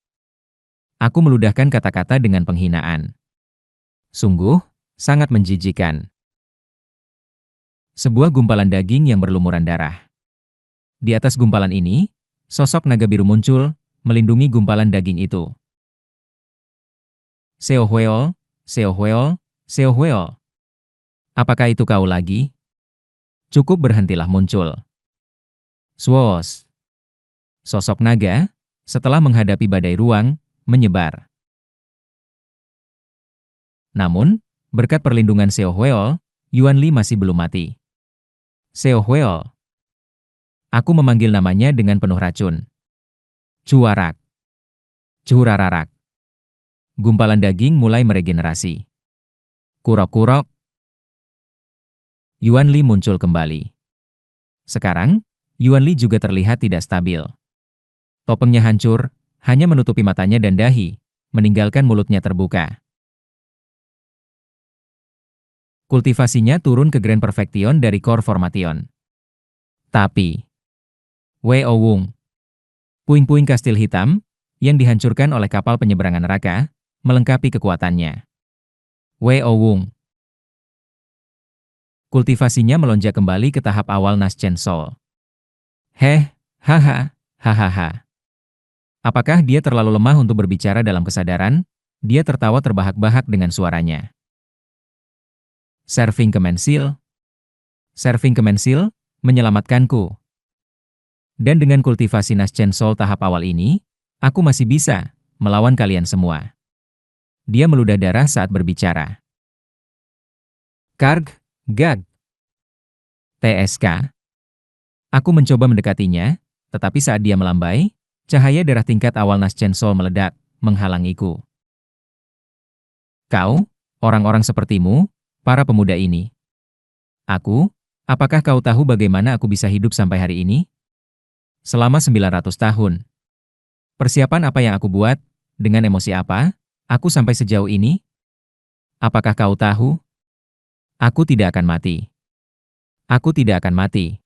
Aku meludahkan kata-kata dengan penghinaan. Sungguh, sangat menjijikan. Sebuah gumpalan daging yang berlumuran darah. Di atas gumpalan ini, sosok naga biru muncul, melindungi gumpalan daging itu. Seo Hueol, Seo Hueol, Seo Hueol. Apakah itu kau lagi? Cukup berhentilah muncul. Swos. Sosok naga, setelah menghadapi badai ruang, menyebar. Namun, berkat perlindungan Seo Hueol, Yuan Li masih belum mati. Seo Hueol. Aku memanggil namanya dengan penuh racun. Cuarak. Curararak. Gumpalan daging mulai meregenerasi. Kurok-kurok. Yuan Li muncul kembali. Sekarang, Yuan Li juga terlihat tidak stabil. Topengnya hancur, hanya menutupi matanya dan dahi, meninggalkan mulutnya terbuka. Kultivasinya turun ke Grand Perfection dari Core Formation. Tapi, Weo Wung, puing-puing kastil hitam, yang dihancurkan oleh kapal penyeberangan neraka, melengkapi kekuatannya. Weo Wung. Kultivasinya melonjak kembali ke tahap awal Naschen Soul. Haha, hahaha. Apakah dia terlalu lemah untuk berbicara dalam kesadaran? Dia tertawa terbahak-bahak dengan suaranya. Serving Kemensil. Serving Kemensil, menyelamatkanku. Dan dengan kultivasi Naschen Soul tahap awal ini, aku masih bisa melawan kalian semua. Dia meludah darah saat berbicara. Karg, gag. TSK. Aku mencoba mendekatinya, tetapi saat dia melambai, cahaya darah tingkat awal Naschen Soul meledak, menghalangiku. Kau, orang-orang sepertimu, para pemuda ini. Apakah kau tahu bagaimana aku bisa hidup sampai hari ini? Selama 900 tahun. Persiapan apa yang aku buat, dengan emosi apa, aku sampai sejauh ini? Apakah kau tahu? Aku tidak akan mati. Aku tidak akan mati.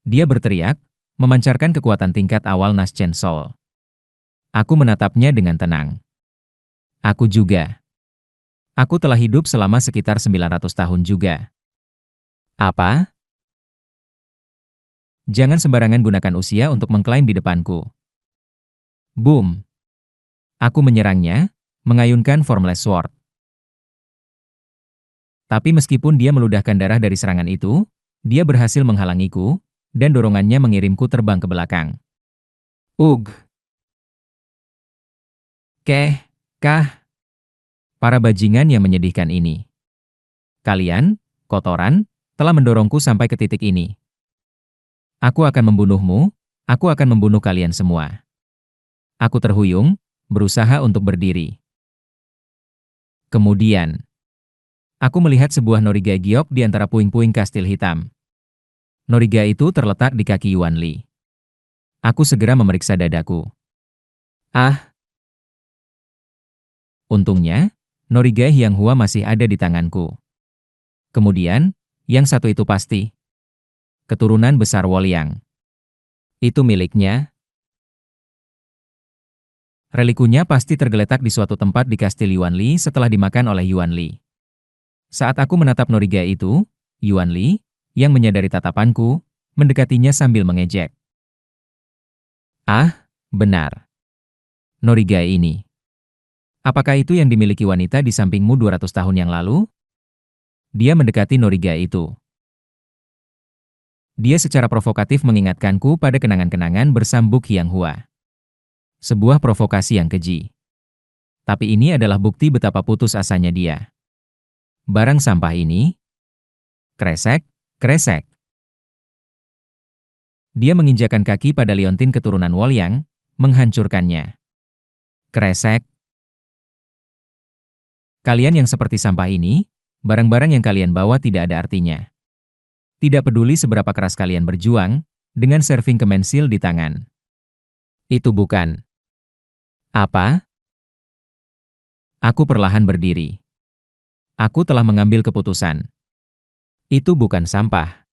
Dia berteriak, memancarkan kekuatan tingkat awal Naschen Soul. Aku menatapnya dengan tenang. Aku juga. Aku telah hidup selama sekitar 900 tahun juga. Apa? Jangan sembarangan gunakan usia untuk mengklaim di depanku. Boom. Aku menyerangnya, mengayunkan Formless Sword. Tapi meskipun dia meludahkan darah dari serangan itu, dia berhasil menghalangiku, dan dorongannya mengirimku terbang ke belakang. Ugh. Kah? Para bajingan yang menyedihkan ini. Kalian, kotoran, telah mendorongku sampai ke titik ini. Aku akan membunuhmu, aku akan membunuh kalian semua. Aku terhuyung, berusaha untuk berdiri. Kemudian, aku melihat sebuah Noriga giok di antara puing-puing kastil hitam. Noriga itu terletak di kaki Yuan Li. Aku segera memeriksa dadaku. Ah! Untungnya, Norigai Hyang Hua masih ada di tanganku. Kemudian, yang satu itu pasti. Keturunan besar Wolyang. Itu miliknya. Relikunya pasti tergeletak di suatu tempat di kastil Yuanli setelah dimakan oleh Yuanli. Saat aku menatap Norigai itu, Yuanli, yang menyadari tatapanku, mendekatinya sambil mengejek. Ah, benar. Norigai ini. Apakah itu yang dimiliki wanita di sampingmu 200 tahun yang lalu? Dia mendekati Norigai itu. Dia secara provokatif mengingatkanku pada kenangan-kenangan bersambuk Hyang Hua. Sebuah provokasi yang keji. Tapi ini adalah bukti betapa putus asanya dia. Barang sampah ini, kresek, kresek. Dia menginjakan kaki pada liontin keturunan Wolyang, menghancurkannya. Kresek. Kalian yang seperti sampah ini, barang-barang yang kalian bawa tidak ada artinya. Tidak peduli seberapa keras kalian berjuang, dengan serving kemensil di tangan. Itu bukan. Apa? Aku perlahan berdiri. Aku telah mengambil keputusan. Itu bukan sampah.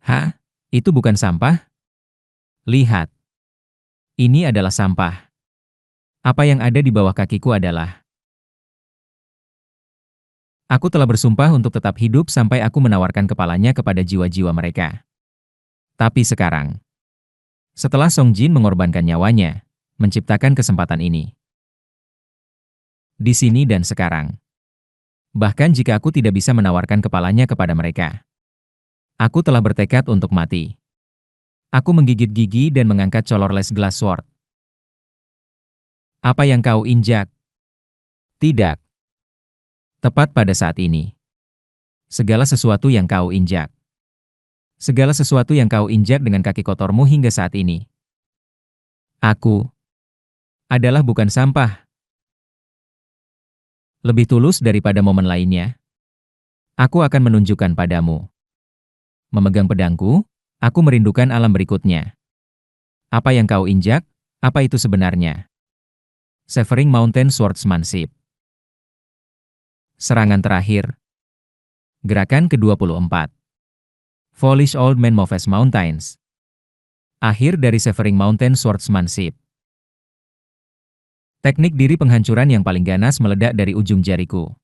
Hah? Itu bukan sampah? Lihat. Ini adalah sampah. Apa yang ada di bawah kakiku adalah. Aku telah bersumpah untuk tetap hidup sampai aku menawarkan kepalanya kepada jiwa-jiwa mereka. Tapi sekarang, setelah Song Jin mengorbankan nyawanya, menciptakan kesempatan ini. Di sini dan sekarang. Bahkan jika aku tidak bisa menawarkan kepalanya kepada mereka. Aku telah bertekad untuk mati. Aku menggigit gigi dan mengangkat colorless glass sword. Apa yang kau injak? Tidak. Tepat pada saat ini. Segala sesuatu yang kau injak. Segala sesuatu yang kau injak dengan kaki kotormu hingga saat ini. Aku adalah bukan sampah. Lebih tulus daripada momen lainnya. Aku akan menunjukkan padamu. Memegang pedangku, aku merindukan alam berikutnya. Apa yang kau injak, apa itu sebenarnya? Severing Mountain Swordsmanship. Serangan terakhir. Gerakan ke-24. Foolish Old Man Moves Mountains. Akhir dari Severing Mountain Swordsmanship. Teknik diri penghancuran yang paling ganas meledak dari ujung jariku.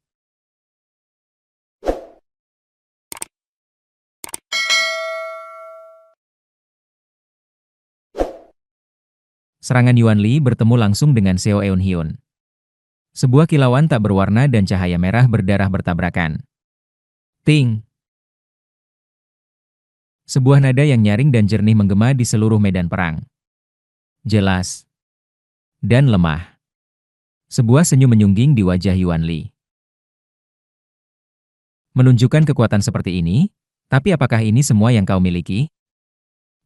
Serangan Yuanli bertemu langsung dengan Seo Eun Hyun. Sebuah kilauan tak berwarna dan cahaya merah berdarah bertabrakan. Ting! Sebuah nada yang nyaring dan jernih menggema di seluruh medan perang. Jelas. Dan lemah. Sebuah senyum menyungging di wajah Yuanli. Menunjukkan kekuatan seperti ini, tapi apakah ini semua yang kau miliki?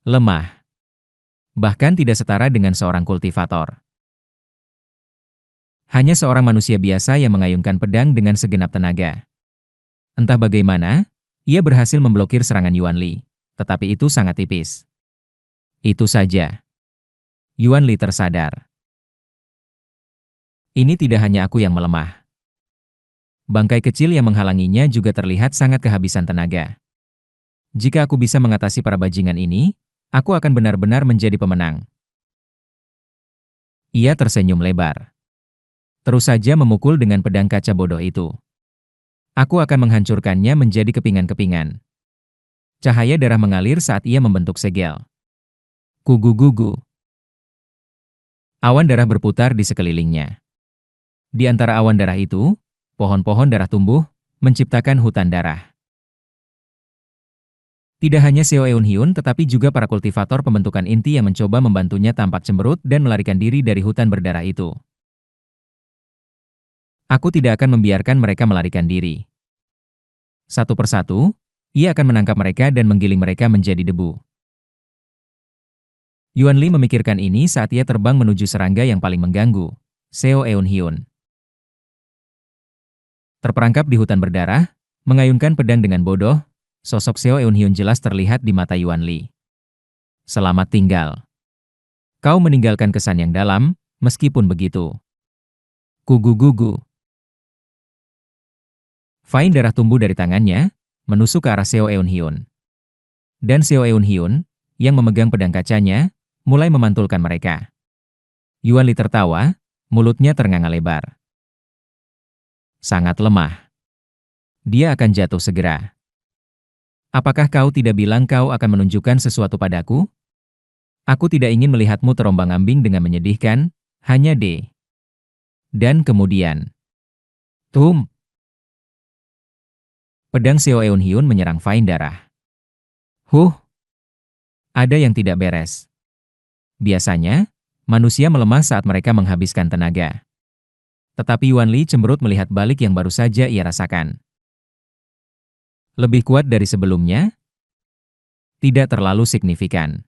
Lemah. Bahkan tidak setara dengan seorang kultivator. Hanya seorang manusia biasa yang mengayunkan pedang dengan segenap tenaga. Entah bagaimana, ia berhasil memblokir serangan Yuanli, tetapi itu sangat tipis. Itu saja. Yuanli tersadar. Ini tidak hanya aku yang melemah. Bangkai kecil yang menghalanginya juga terlihat sangat kehabisan tenaga. Jika aku bisa mengatasi para bajingan ini, aku akan benar-benar menjadi pemenang. Ia tersenyum lebar. Terus saja memukul dengan pedang kaca bodoh itu. Aku akan menghancurkannya menjadi kepingan-kepingan. Cahaya darah mengalir saat ia membentuk segel. Gugu-gugu. Awan darah berputar di sekelilingnya. Di antara awan darah itu, pohon-pohon darah tumbuh, menciptakan hutan darah. Tidak hanya Seo Eun Hyun tetapi juga para kultivator pembentukan inti yang mencoba membantunya tampak cemberut dan melarikan diri dari hutan berdarah itu. Aku tidak akan membiarkan mereka melarikan diri. Satu persatu, ia akan menangkap mereka dan menggiling mereka menjadi debu. Yuanli memikirkan ini saat ia terbang menuju serangga yang paling mengganggu, Seo Eun Hyun. Terperangkap di hutan berdarah, mengayunkan pedang dengan bodoh, sosok Seo Eun Hyun jelas terlihat di mata Yuanli. Selamat tinggal. Kau meninggalkan kesan yang dalam, meskipun begitu. Gugu-gugu. Fain darah tumbuh dari tangannya, menusuk ke arah Seo Eun-hyun. Dan Seo Eun-hyun, yang memegang pedang kacanya, mulai memantulkan mereka. Yuan Li tertawa, mulutnya ternganga lebar. Sangat lemah. Dia akan jatuh segera. Apakah kau tidak bilang kau akan menunjukkan sesuatu padaku? Aku tidak ingin melihatmu terombang-ambing dengan menyedihkan, hanya D. Dan kemudian, tum! Pedang Seo Eun-hyun menyerang Fain darah. Ada yang tidak beres. Biasanya, manusia melemah saat mereka menghabiskan tenaga. Tetapi Yuan Li cemberut melihat balik yang baru saja ia rasakan. Lebih kuat dari sebelumnya? Tidak terlalu signifikan.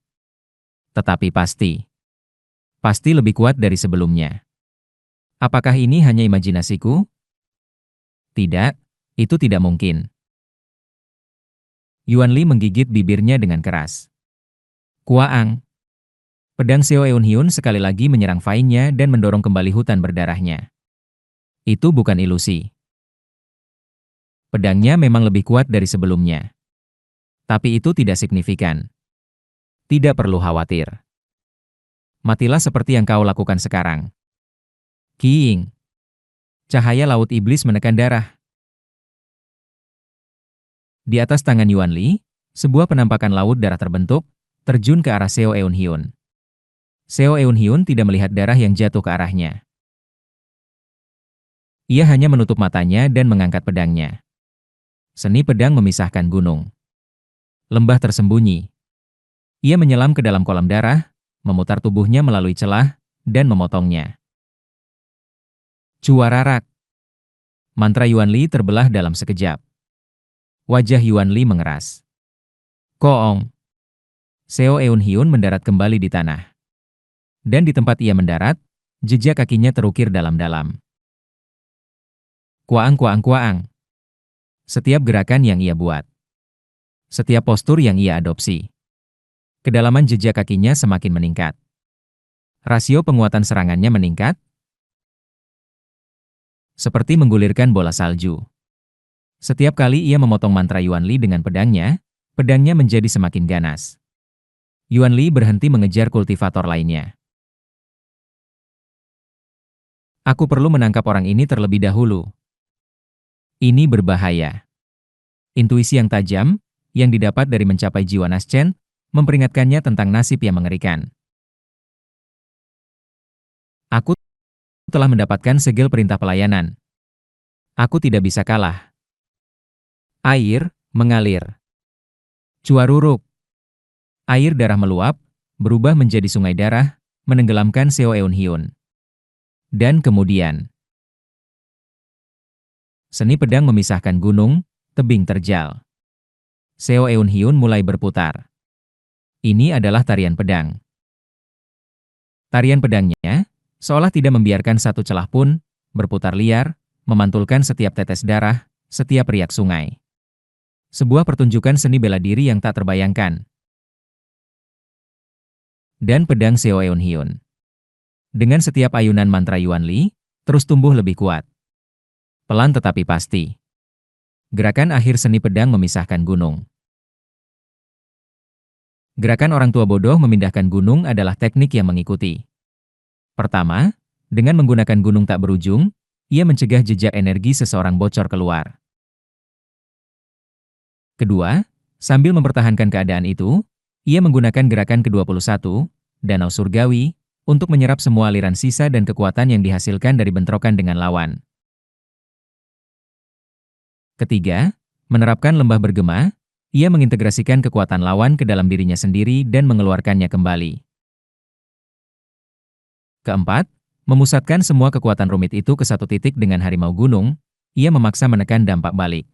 Tetapi pasti. Pasti lebih kuat dari sebelumnya. Apakah ini hanya imajinasiku? Tidak, itu tidak mungkin. Yuan Li menggigit bibirnya dengan keras. Kuaang. Pedang Seo Eun-hyun sekali lagi menyerang Fainnya dan mendorong kembali hutan berdarahnya. Itu bukan ilusi. Pedangnya memang lebih kuat dari sebelumnya. Tapi itu tidak signifikan. Tidak perlu khawatir. Matilah seperti yang kau lakukan sekarang. Kiing. Cahaya laut iblis menekan darah. Di atas tangan Yuan Li, sebuah penampakan laut darah terbentuk, terjun ke arah Seo Eun-hyun. Seo Eun-hyun tidak melihat darah yang jatuh ke arahnya. Ia hanya menutup matanya dan mengangkat pedangnya. Seni pedang memisahkan gunung. Lembah tersembunyi. Ia menyelam ke dalam kolam darah, memutar tubuhnya melalui celah, dan memotongnya. Cuararak. Mantra Yuan Li terbelah dalam sekejap. Wajah Yuan Li mengeras. Koong. Seo Eun-hyun mendarat kembali di tanah. Dan di tempat ia mendarat, jejak kakinya terukir dalam-dalam. Kuaang kuaang kuaang. Setiap gerakan yang ia buat. Setiap postur yang ia adopsi. Kedalaman jejak kakinya semakin meningkat. Rasio penguatan serangannya meningkat. Seperti menggulirkan bola salju. Setiap kali ia memotong mantra Yuan Li dengan pedangnya menjadi semakin ganas. Yuan Li berhenti mengejar kultivator lainnya. Aku perlu menangkap orang ini terlebih dahulu. Ini berbahaya. Intuisi yang tajam, yang didapat dari mencapai jiwa Naschen, memperingatkannya tentang nasib yang mengerikan. Aku telah mendapatkan segel perintah pelayanan. Aku tidak bisa kalah. Air mengalir. Cuaruruk. Air darah meluap, berubah menjadi sungai darah, menenggelamkan Seo Eun-hyun. Dan kemudian, seni pedang memisahkan gunung, tebing terjal. Seo Eun-hyun mulai berputar. Ini adalah tarian pedang. Tarian pedangnya, seolah tidak membiarkan satu celah pun, berputar liar, memantulkan setiap tetes darah, setiap riak sungai. Sebuah pertunjukan seni bela diri yang tak terbayangkan. Dan pedang Seo Eun-hyun. Dengan setiap ayunan mantra Yuan Li, terus tumbuh lebih kuat. Pelan tetapi pasti. Gerakan akhir seni pedang memisahkan gunung. Gerakan orang tua bodoh memindahkan gunung adalah teknik yang mengikuti. Pertama, dengan menggunakan gunung tak berujung, ia mencegah jejak energi seseorang bocor keluar. Kedua, sambil mempertahankan keadaan itu, ia menggunakan gerakan ke-21, Danau Surgawi, untuk menyerap semua aliran sisa dan kekuatan yang dihasilkan dari bentrokan dengan lawan. Ketiga, menerapkan lembah bergema, ia mengintegrasikan kekuatan lawan ke dalam dirinya sendiri dan mengeluarkannya kembali. Keempat, memusatkan semua kekuatan rumit itu ke satu titik dengan harimau gunung, ia memaksa menekan dampak balik.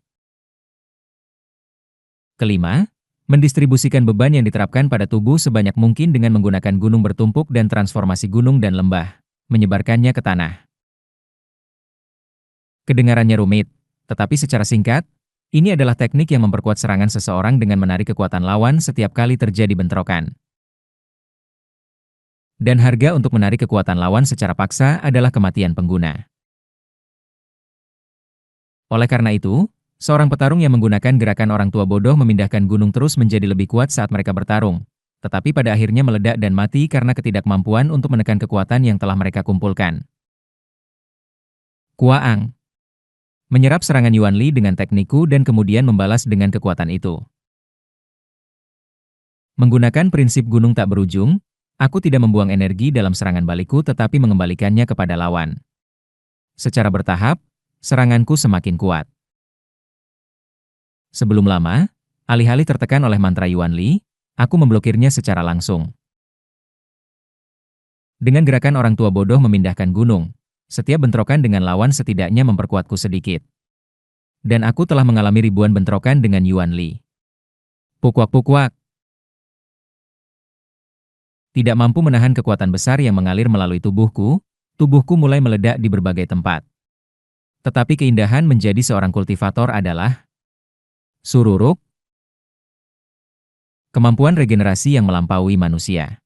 Kelima, mendistribusikan beban yang diterapkan pada tubuh sebanyak mungkin dengan menggunakan gunung bertumpuk dan transformasi gunung dan lembah, menyebarkannya ke tanah. Kedengarannya rumit, tetapi secara singkat, ini adalah teknik yang memperkuat serangan seseorang dengan menarik kekuatan lawan setiap kali terjadi bentrokan. Dan harga untuk menarik kekuatan lawan secara paksa adalah kematian pengguna. Oleh karena itu, Seorang petarung yang menggunakan gerakan orang tua bodoh memindahkan gunung terus menjadi lebih kuat saat mereka bertarung, tetapi pada akhirnya meledak dan mati karena ketidakmampuan untuk menekan kekuatan yang telah mereka kumpulkan. Kuaang menyerap serangan Yuan Li dengan teknikku dan kemudian membalas dengan kekuatan itu. Menggunakan prinsip gunung tak berujung, aku tidak membuang energi dalam serangan balikku tetapi mengembalikannya kepada lawan. Secara bertahap, seranganku semakin kuat. Sebelum lama, alih-alih tertekan oleh mantra Yuan Li, aku memblokirnya secara langsung. Dengan gerakan orang tua bodoh memindahkan gunung, setiap bentrokan dengan lawan setidaknya memperkuatku sedikit. Dan aku telah mengalami ribuan bentrokan dengan Yuan Li. Pukuak-pukuak. Tidak mampu menahan kekuatan besar yang mengalir melalui tubuhku mulai meledak di berbagai tempat. Tetapi keindahan menjadi seorang kultivator adalah sururuk, kemampuan regenerasi yang melampaui manusia.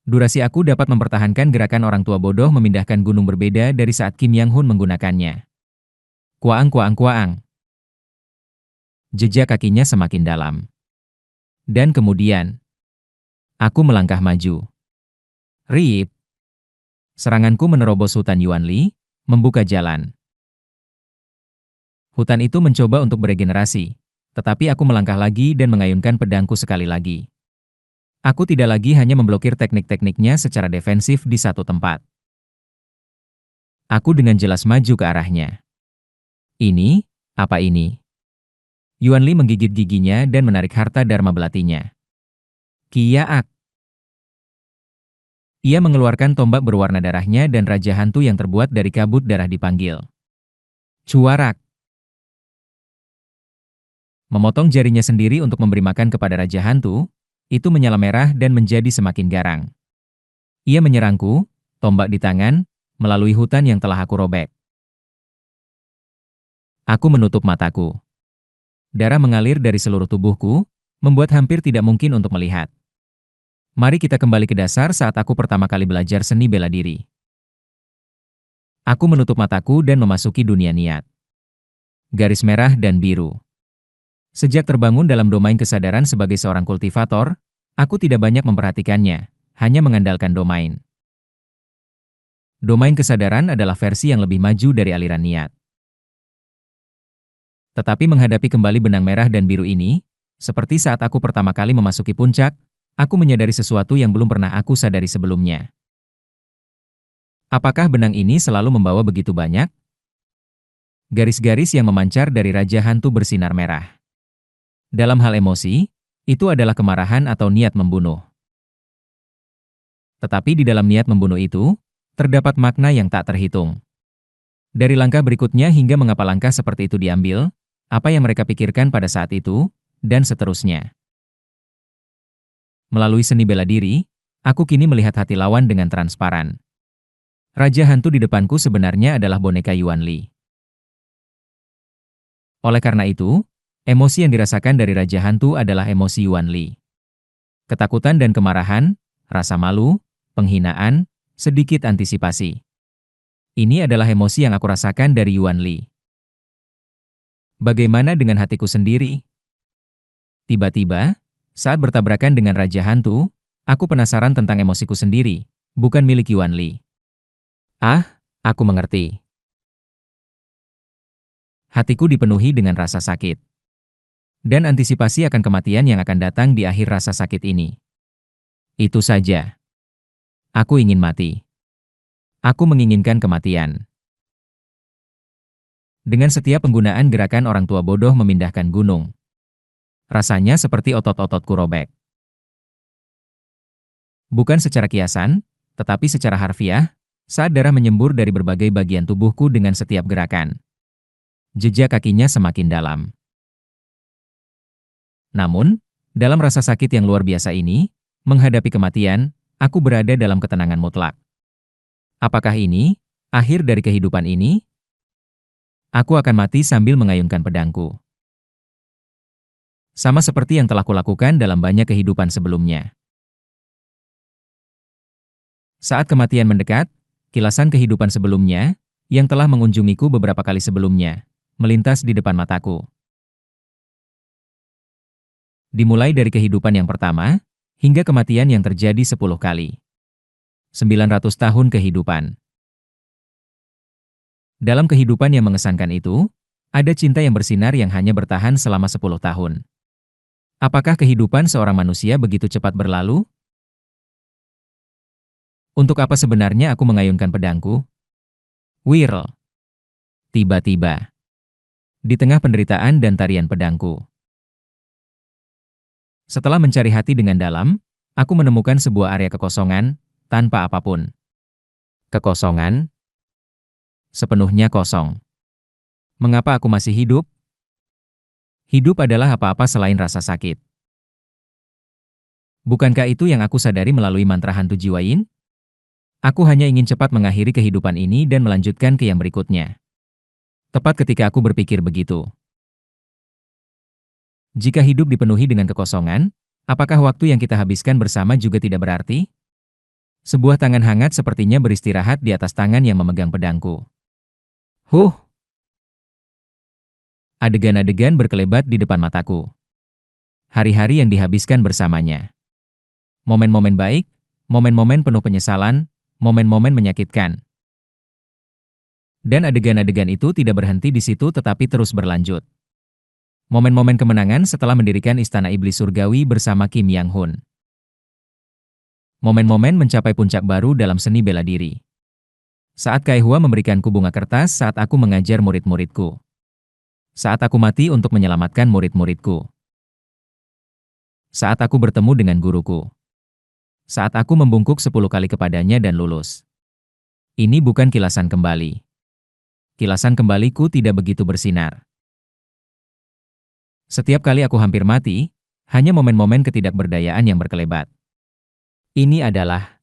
Durasi aku dapat mempertahankan gerakan orang tua bodoh memindahkan gunung berbeda dari saat Kim Yang Hun menggunakannya. Kuaang kuaang kuaang. Jejak kakinya semakin dalam. Dan kemudian, aku melangkah maju. Rip. Seranganku menerobos hutan Yuan Li, membuka jalan. Hutan itu mencoba untuk beregenerasi, tetapi aku melangkah lagi dan mengayunkan pedangku sekali lagi. Aku tidak lagi hanya memblokir teknik-tekniknya secara defensif di satu tempat. Aku dengan jelas maju ke arahnya. Ini, apa ini? Yuan Li menggigit giginya dan menarik harta dharma belatinya. Kiaak. Ia mengeluarkan tombak berwarna darahnya dan Raja Hantu yang terbuat dari kabut darah dipanggil. Cuarak. Memotong jarinya sendiri untuk memberi makan kepada Raja Hantu, itu menyala merah dan menjadi semakin garang. Ia menyerangku, tombak di tangan, melalui hutan yang telah aku robek. Aku menutup mataku. Darah mengalir dari seluruh tubuhku, membuat hampir tidak mungkin untuk melihat. Mari kita kembali ke dasar saat aku pertama kali belajar seni bela diri. Aku menutup mataku dan memasuki dunia niat. Garis merah dan biru. Sejak terbangun dalam domain kesadaran sebagai seorang kultivator, aku tidak banyak memperhatikannya, hanya mengandalkan domain. Domain kesadaran adalah versi yang lebih maju dari aliran niat. Tetapi menghadapi kembali benang merah dan biru ini, seperti saat aku pertama kali memasuki puncak, aku menyadari sesuatu yang belum pernah aku sadari sebelumnya. Apakah benang ini selalu membawa begitu banyak? Garis-garis yang memancar dari Raja Hantu bersinar merah. Dalam hal emosi, itu adalah kemarahan atau niat membunuh. Tetapi di dalam niat membunuh itu, terdapat makna yang tak terhitung. Dari langkah berikutnya hingga mengapa langkah seperti itu diambil, apa yang mereka pikirkan pada saat itu, dan seterusnya. Melalui seni bela diri, aku kini melihat hati lawan dengan transparan. Raja Hantu di depanku sebenarnya adalah boneka Yuan Li. Oleh karena itu, emosi yang dirasakan dari Raja Hantu adalah emosi Yuan Li. Ketakutan dan kemarahan, rasa malu, penghinaan, sedikit antisipasi. Ini adalah emosi yang aku rasakan dari Yuan Li. Bagaimana dengan hatiku sendiri? Tiba-tiba, saat bertabrakan dengan Raja Hantu, aku penasaran tentang emosiku sendiri, bukan milik Yuan Li. Ah, aku mengerti. Hatiku dipenuhi dengan rasa sakit. Dan antisipasi akan kematian yang akan datang di akhir rasa sakit ini. Itu saja. Aku ingin mati. Aku menginginkan kematian. Dengan setiap penggunaan gerakan orang tua bodoh memindahkan gunung. Rasanya seperti otot-ototku robek. Bukan secara kiasan, tetapi secara harfiah, saat darah menyembur dari berbagai bagian tubuhku dengan setiap gerakan. Jejak kakinya semakin dalam. Namun, dalam rasa sakit yang luar biasa ini, menghadapi kematian, aku berada dalam ketenangan mutlak. Apakah ini akhir dari kehidupan ini? Aku akan mati sambil mengayunkan pedangku. Sama seperti yang telah kulakukan dalam banyak kehidupan sebelumnya. Saat kematian mendekat, kilasan kehidupan sebelumnya, yang telah mengunjungiku beberapa kali sebelumnya, melintas di depan mataku. Dimulai dari kehidupan yang pertama, hingga kematian yang terjadi 10 kali. 900 tahun kehidupan. Dalam kehidupan yang mengesankan itu, ada cinta yang bersinar yang hanya bertahan selama 10 tahun. Apakah kehidupan seorang manusia begitu cepat berlalu? Untuk apa sebenarnya aku mengayunkan pedangku? Wirl. Tiba-tiba, di tengah penderitaan dan tarian pedangku. Setelah mencari hati dengan dalam, aku menemukan sebuah area kekosongan, tanpa apapun. Kekosongan, sepenuhnya kosong. Mengapa aku masih hidup? Hidup adalah apa-apa selain rasa sakit. Bukankah itu yang aku sadari melalui mantra hantu jiwa Yin? Aku hanya ingin cepat mengakhiri kehidupan ini dan melanjutkan ke yang berikutnya. Tepat ketika aku berpikir begitu. Jika hidup dipenuhi dengan kekosongan, apakah waktu yang kita habiskan bersama juga tidak berarti? Sebuah tangan hangat sepertinya beristirahat di atas tangan yang memegang pedangku. Adegan-adegan berkelebat di depan mataku. Hari-hari yang dihabiskan bersamanya. Momen-momen baik, momen-momen penuh penyesalan, momen-momen menyakitkan. Dan adegan-adegan itu tidak berhenti di situ tetapi terus berlanjut. Momen-momen kemenangan setelah mendirikan Istana Iblis Surgawi bersama Kim Yang Hun. Momen-momen mencapai puncak baru dalam seni bela diri. Saat Kai Hua memberikanku bunga kertas saat aku mengajar murid-muridku. Saat aku mati untuk menyelamatkan murid-muridku. Saat aku bertemu dengan guruku. Saat aku membungkuk 10 kali kepadanya dan lulus. Ini bukan kilasan kembali. Kilasan kembaliku tidak begitu bersinar. Setiap kali aku hampir mati, hanya momen-momen ketidakberdayaan yang berkelebat. Ini adalah...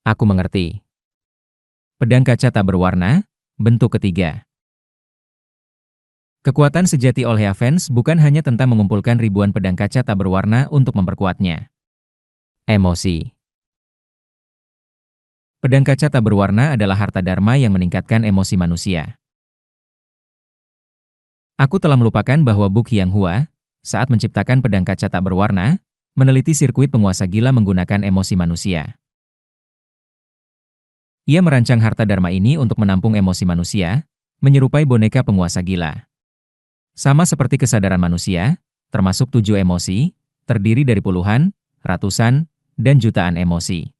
aku mengerti. Pedang kaca tak berwarna, bentuk ketiga. Kekuatan sejati All Heavens bukan hanya tentang mengumpulkan ribuan pedang kaca tak berwarna untuk memperkuatnya. Emosi. Pedang kaca tak berwarna adalah harta dharma yang meningkatkan emosi manusia. Aku telah melupakan bahwa Bu Qianghua, saat menciptakan pedang kaca tak berwarna, meneliti sirkuit penguasa gila menggunakan emosi manusia. Ia merancang harta dharma ini untuk menampung emosi manusia, menyerupai boneka penguasa gila. Sama seperti kesadaran manusia, termasuk 7 emosi, terdiri dari puluhan, ratusan, dan jutaan emosi.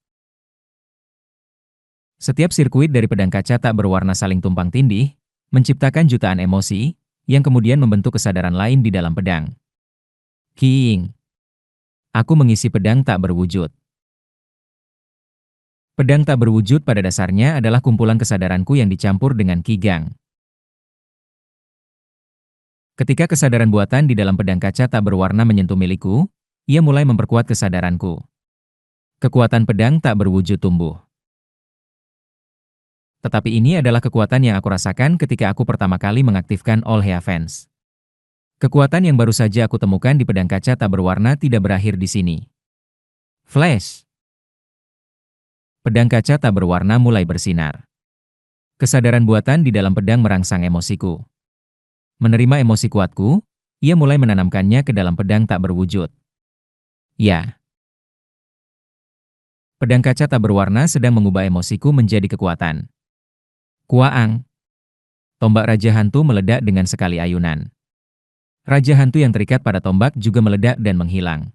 Setiap sirkuit dari pedang kaca tak berwarna saling tumpang tindih, menciptakan jutaan emosi, yang kemudian membentuk kesadaran lain di dalam pedang. King. Aku mengisi pedang tak berwujud. Pedang tak berwujud pada dasarnya adalah kumpulan kesadaranku yang dicampur dengan Qigong. Ketika kesadaran buatan di dalam pedang kaca tak berwarna menyentuh milikku, ia mulai memperkuat kesadaranku. Kekuatan pedang tak berwujud tumbuh. Tetapi ini adalah kekuatan yang aku rasakan ketika aku pertama kali mengaktifkan All Heavens. Kekuatan yang baru saja aku temukan di pedang kaca tak berwarna tidak berakhir di sini. Flash. Pedang kaca tak berwarna mulai bersinar. Kesadaran buatan di dalam pedang merangsang emosiku. Menerima emosi kuatku, ia mulai menanamkannya ke dalam pedang tak berwujud. Ya. Pedang kaca tak berwarna sedang mengubah emosiku menjadi kekuatan. Kuaang. Tombak Raja Hantu meledak dengan sekali ayunan. Raja Hantu yang terikat pada tombak juga meledak dan menghilang.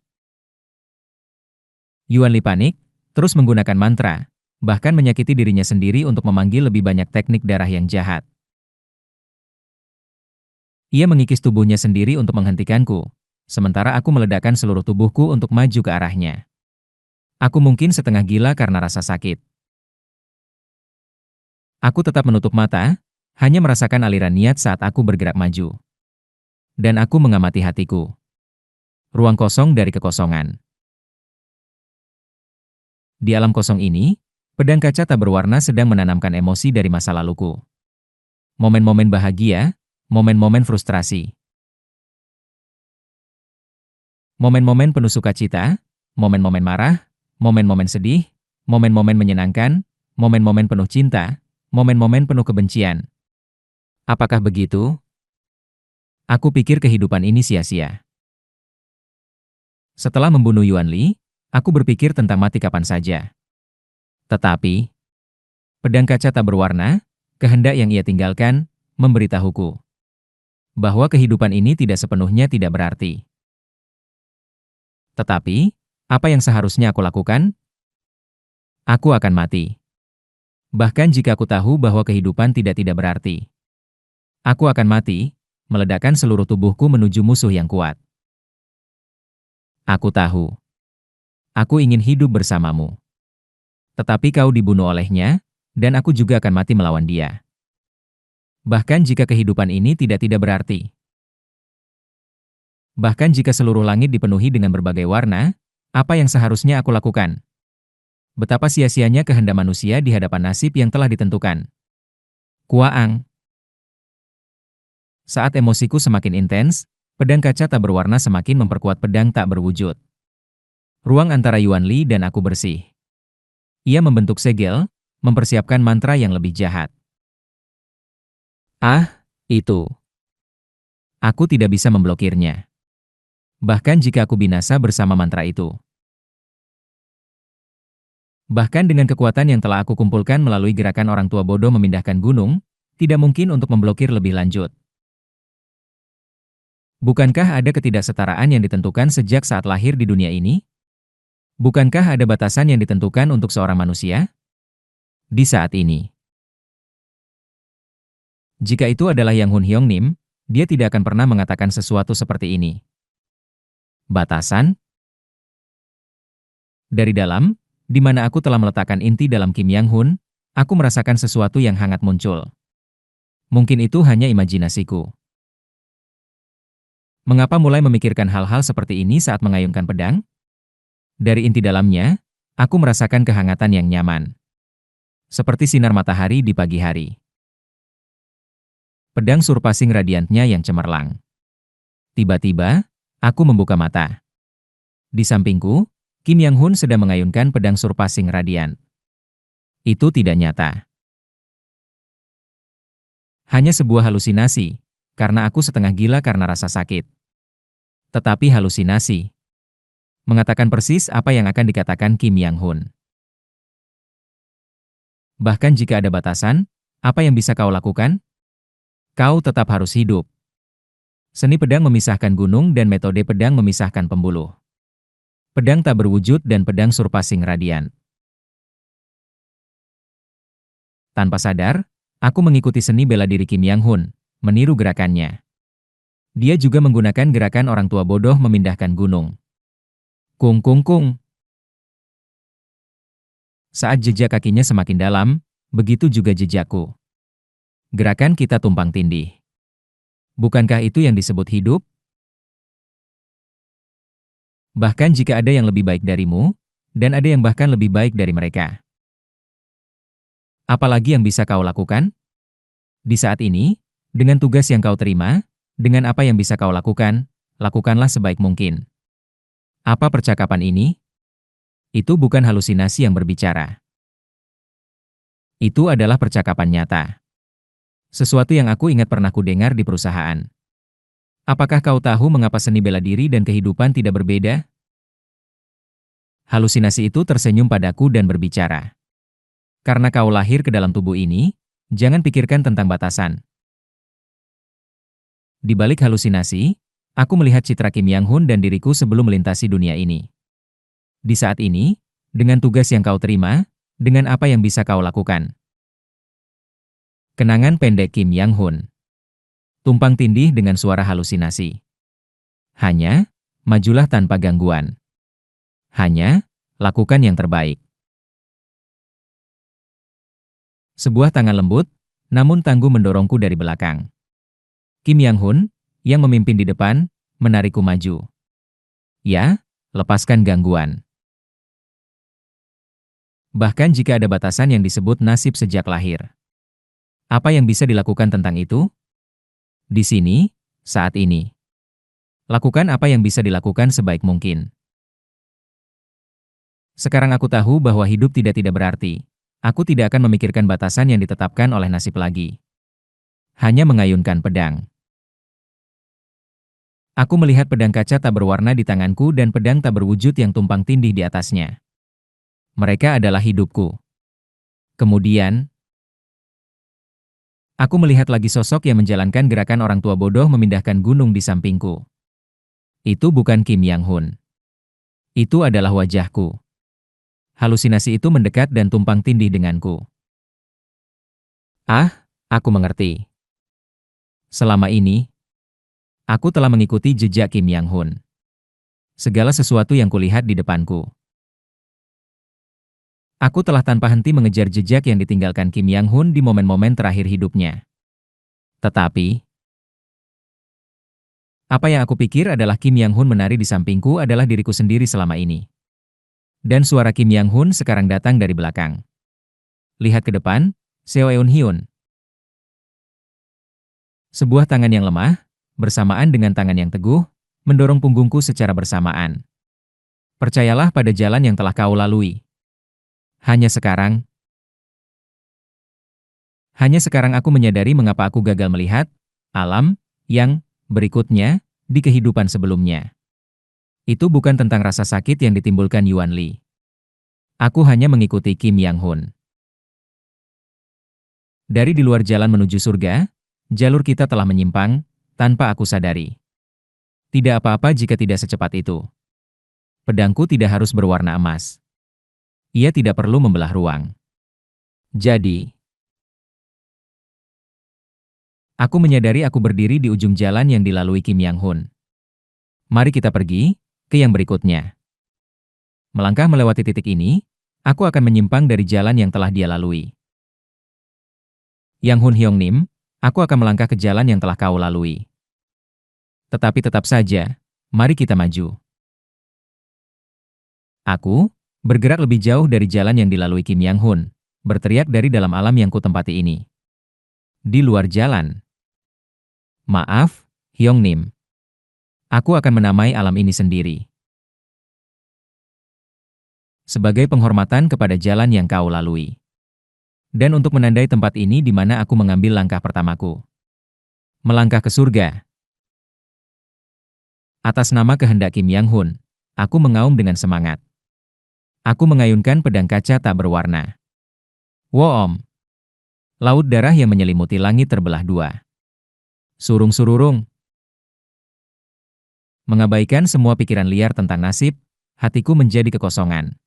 Yuan Li panik, terus menggunakan mantra, bahkan menyakiti dirinya sendiri untuk memanggil lebih banyak teknik darah yang jahat. Ia mengikis tubuhnya sendiri untuk menghentikanku, sementara aku meledakkan seluruh tubuhku untuk maju ke arahnya. Aku mungkin setengah gila karena rasa sakit. Aku tetap menutup mata, hanya merasakan aliran niat saat aku bergerak maju. Dan aku mengamati hatiku. Ruang kosong dari kekosongan. Di alam kosong ini, pedang kaca tak berwarna sedang menanamkan emosi dari masa laluku. Momen-momen bahagia, momen-momen frustrasi. Momen-momen penuh sukacita, momen-momen marah, momen-momen sedih, momen-momen menyenangkan, momen-momen penuh cinta, momen-momen penuh kebencian. Apakah begitu? Aku pikir kehidupan ini sia-sia. Setelah membunuh Yuan Li, aku berpikir tentang mati kapan saja. Tetapi, pedang kaca tak berwarna, kehendak yang ia tinggalkan, memberitahuku bahwa kehidupan ini tidak sepenuhnya tidak berarti. Tetapi, apa yang seharusnya aku lakukan? Aku akan mati. Bahkan jika aku tahu bahwa kehidupan tidak berarti. Aku akan mati, meledakkan seluruh tubuhku menuju musuh yang kuat. Aku tahu. Aku ingin hidup bersamamu. Tetapi kau dibunuh olehnya, dan aku juga akan mati melawan dia. Bahkan jika kehidupan ini tidak berarti. Bahkan jika seluruh langit dipenuhi dengan berbagai warna, apa yang seharusnya aku lakukan? Betapa sia-sianya kehendak manusia di hadapan nasib yang telah ditentukan. Kuaang. Saat emosiku semakin intens, pedang kaca tak berwarna semakin memperkuat pedang tak berwujud. Ruang antara Yuan Li dan aku bersih. Ia membentuk segel, mempersiapkan mantra yang lebih jahat. Ah, itu. Aku tidak bisa memblokirnya. Bahkan jika aku binasa bersama mantra itu. Bahkan dengan kekuatan yang telah aku kumpulkan melalui gerakan orang tua bodoh memindahkan gunung, tidak mungkin untuk memblokir lebih lanjut. Bukankah ada ketidaksetaraan yang ditentukan sejak saat lahir di dunia ini? Bukankah ada batasan yang ditentukan untuk seorang manusia? Di saat ini. Jika itu adalah Yang Hun Hyong Nim, dia tidak akan pernah mengatakan sesuatu seperti ini. Batasan? Dari dalam, di mana aku telah meletakkan inti dalam Kim Yang Hun, aku merasakan sesuatu yang hangat muncul. Mungkin itu hanya imajinasiku. Mengapa mulai memikirkan hal-hal seperti ini saat mengayunkan pedang? Dari inti dalamnya, aku merasakan kehangatan yang nyaman. Seperti sinar matahari di pagi hari. Pedang surpassing radiantnya yang cemerlang. Tiba-tiba, aku membuka mata. Di sampingku, Kim Yang Hun sedang mengayunkan pedang surpassing radiant. Itu tidak nyata. Hanya sebuah halusinasi, karena aku setengah gila karena rasa sakit. Tetapi halusinasi. Mengatakan persis apa yang akan dikatakan Kim Yang Hun. Bahkan jika ada batasan, apa yang bisa kau lakukan? Kau tetap harus hidup. Seni pedang memisahkan gunung dan metode pedang memisahkan pembuluh. Pedang tak berwujud dan pedang surpassing radiant. Tanpa sadar, aku mengikuti seni bela diri Kim Yang Hun, meniru gerakannya. Dia juga menggunakan gerakan orang tua bodoh memindahkan gunung. Kung kung kung. Saat jejak kakinya semakin dalam, begitu juga jejakku. Gerakan kita tumpang tindih. Bukankah itu yang disebut hidup? Bahkan jika ada yang lebih baik darimu, dan ada yang bahkan lebih baik dari mereka. Apalagi yang bisa kau lakukan? Di saat ini, dengan tugas yang kau terima, dengan apa yang bisa kau lakukan, lakukanlah sebaik mungkin. Apa percakapan ini? Itu bukan halusinasi yang berbicara. Itu adalah percakapan nyata. Sesuatu yang aku ingat pernah kudengar di perusahaan. Apakah kau tahu mengapa seni bela diri dan kehidupan tidak berbeda? Halusinasi itu tersenyum padaku dan berbicara. Karena kau lahir ke dalam tubuh ini, jangan pikirkan tentang batasan. Di balik halusinasi, aku melihat citra Kim Yang Hun dan diriku sebelum melintasi dunia ini. Di saat ini, dengan tugas yang kau terima, dengan apa yang bisa kau lakukan. Kenangan pendek Kim Yang Hun. Tumpang tindih dengan suara halusinasi. Hanya, majulah tanpa gangguan. Hanya, lakukan yang terbaik. Sebuah tangan lembut, namun tangguh mendorongku dari belakang. Kim Yang Hun, yang memimpin di depan, menarikku maju. Ya, lepaskan gangguan. Bahkan jika ada batasan yang disebut nasib sejak lahir. Apa yang bisa dilakukan tentang itu? Di sini, saat ini. Lakukan apa yang bisa dilakukan sebaik mungkin. Sekarang aku tahu bahwa hidup tidak berarti. Aku tidak akan memikirkan batasan yang ditetapkan oleh nasib lagi. hanya mengayunkan pedang. Aku melihat pedang kaca tak berwarna di tanganku dan pedang tak berwujud yang tumpang tindih di atasnya. Mereka adalah hidupku. Kemudian, aku melihat lagi sosok yang menjalankan gerakan orang tua bodoh memindahkan gunung di sampingku. Itu bukan Kim Yang-hun. Itu adalah wajahku. Halusinasi itu mendekat dan tumpang tindih denganku. Ah, aku mengerti. Selama ini, aku telah mengikuti jejak Kim Yang-hun. Segala sesuatu yang kulihat di depanku. Aku telah tanpa henti mengejar jejak yang ditinggalkan Kim Yang-hun di momen-momen terakhir hidupnya. Tetapi, apa yang aku pikir adalah Kim Yang-hun menari di sampingku adalah diriku sendiri selama ini. Dan suara Kim Yang-hun sekarang datang dari belakang. Lihat ke depan, Seo Eun-hyun. Sebuah tangan yang lemah, bersamaan dengan tangan yang teguh, mendorong punggungku secara bersamaan. Percayalah pada jalan yang telah kau lalui. Hanya sekarang aku menyadari mengapa aku gagal melihat alam yang berikutnya di kehidupan sebelumnya. Itu bukan tentang rasa sakit yang ditimbulkan Yuan Li. Aku hanya mengikuti Kim Yang-hun. Dari di luar jalan menuju surga, jalur kita telah menyimpang tanpa aku sadari. Tidak apa-apa jika tidak secepat itu. Pedangku tidak harus berwarna emas. Ia tidak perlu membelah ruang. Jadi, aku menyadari aku berdiri di ujung jalan yang dilalui Kim Yang-hun. Mari kita pergi ke yang berikutnya. Melangkah melewati titik ini, aku akan menyimpang dari jalan yang telah dia lalui. Yang Hun Hyung Nim, aku akan melangkah ke jalan yang telah kau lalui. Tetapi tetap saja, mari kita maju. Aku bergerak lebih jauh dari jalan yang dilalui Kim Yang-hun, berteriak dari dalam alam yang kutempati ini. Di luar jalan. Maaf, Hyung Nim. Aku akan menamai alam ini sendiri. Sebagai penghormatan kepada jalan yang kau lalui. Dan untuk menandai tempat ini di mana aku mengambil langkah pertamaku. Melangkah ke surga. Atas nama kehendak Kim Yang-hun, aku mengaum dengan semangat. Aku mengayunkan pedang kaca tak berwarna. Woom. Laut darah yang menyelimuti langit terbelah dua. Surung-sururung. Mengabaikan semua pikiran liar tentang nasib, hatiku menjadi kekosongan.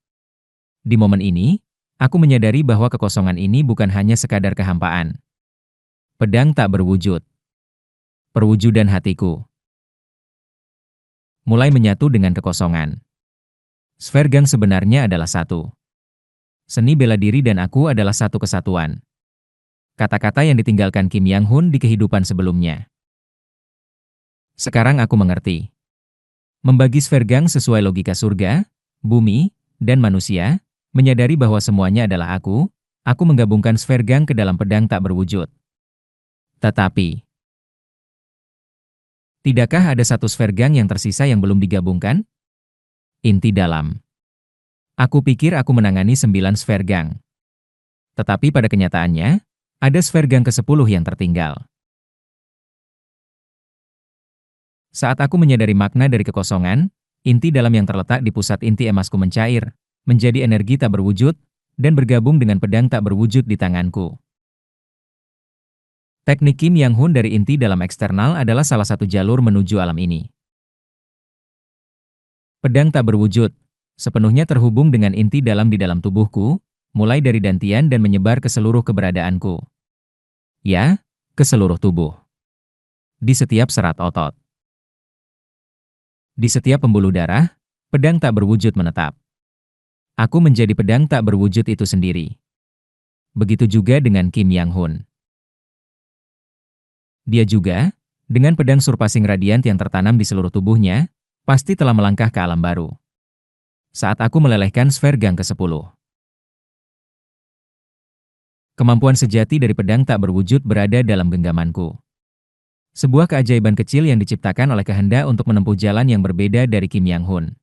Di momen ini, aku menyadari bahwa kekosongan ini bukan hanya sekadar kehampaan. Pedang tak berwujud. Perwujudan hatiku mulai menyatu dengan kekosongan. Sfergang sebenarnya adalah satu. Seni bela diri dan aku adalah satu kesatuan. Kata-kata yang ditinggalkan Kim Yang-hun di kehidupan sebelumnya. Sekarang aku mengerti. Membagi Sfergang sesuai logika surga, bumi, dan manusia, menyadari bahwa semuanya adalah aku menggabungkan Sfergang ke dalam pedang tak berwujud. Tetapi, tidakkah ada satu Sfergang yang tersisa yang belum digabungkan? Inti dalam. Aku pikir aku menangani 9 Sfergang. Tetapi pada kenyataannya, ada Sfergang ke-10 yang tertinggal. Saat aku menyadari makna dari kekosongan, inti dalam yang terletak di pusat inti emasku mencair, menjadi energi tak berwujud, dan bergabung dengan pedang tak berwujud di tanganku. Teknik Kim Yang-hun dari inti dalam eksternal adalah salah satu jalur menuju alam ini. Pedang tak berwujud, sepenuhnya terhubung dengan inti dalam di dalam tubuhku, mulai dari dantian dan menyebar ke seluruh keberadaanku. Ya, ke seluruh tubuh. Di setiap serat otot. Di setiap pembuluh darah, pedang tak berwujud menetap. Aku menjadi pedang tak berwujud itu sendiri. Begitu juga dengan Kim Yang-hun. Dia juga, dengan pedang surpassing radiant yang tertanam di seluruh tubuhnya, pasti telah melangkah ke alam baru. Saat aku melelehkan Sfergang ke-10. Kemampuan sejati dari pedang tak berwujud berada dalam genggamanku. Sebuah keajaiban kecil yang diciptakan oleh kehendak untuk menempuh jalan yang berbeda dari Kim Yang-hun.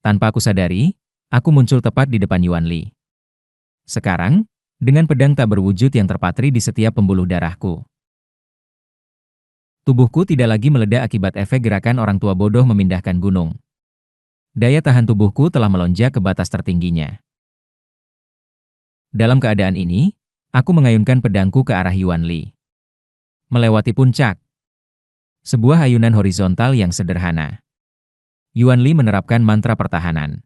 Tanpa aku sadari, aku muncul tepat di depan Yuan Li. Sekarang, dengan pedang tak berwujud yang terpatri di setiap pembuluh darahku. Tubuhku tidak lagi meledak akibat efek gerakan orang tua bodoh memindahkan gunung. Daya tahan tubuhku telah melonjak ke batas tertingginya. Dalam keadaan ini, aku mengayunkan pedangku ke arah Yuan Li. Melewati puncak. Sebuah ayunan horizontal yang sederhana. Yuan Li menerapkan mantra pertahanan.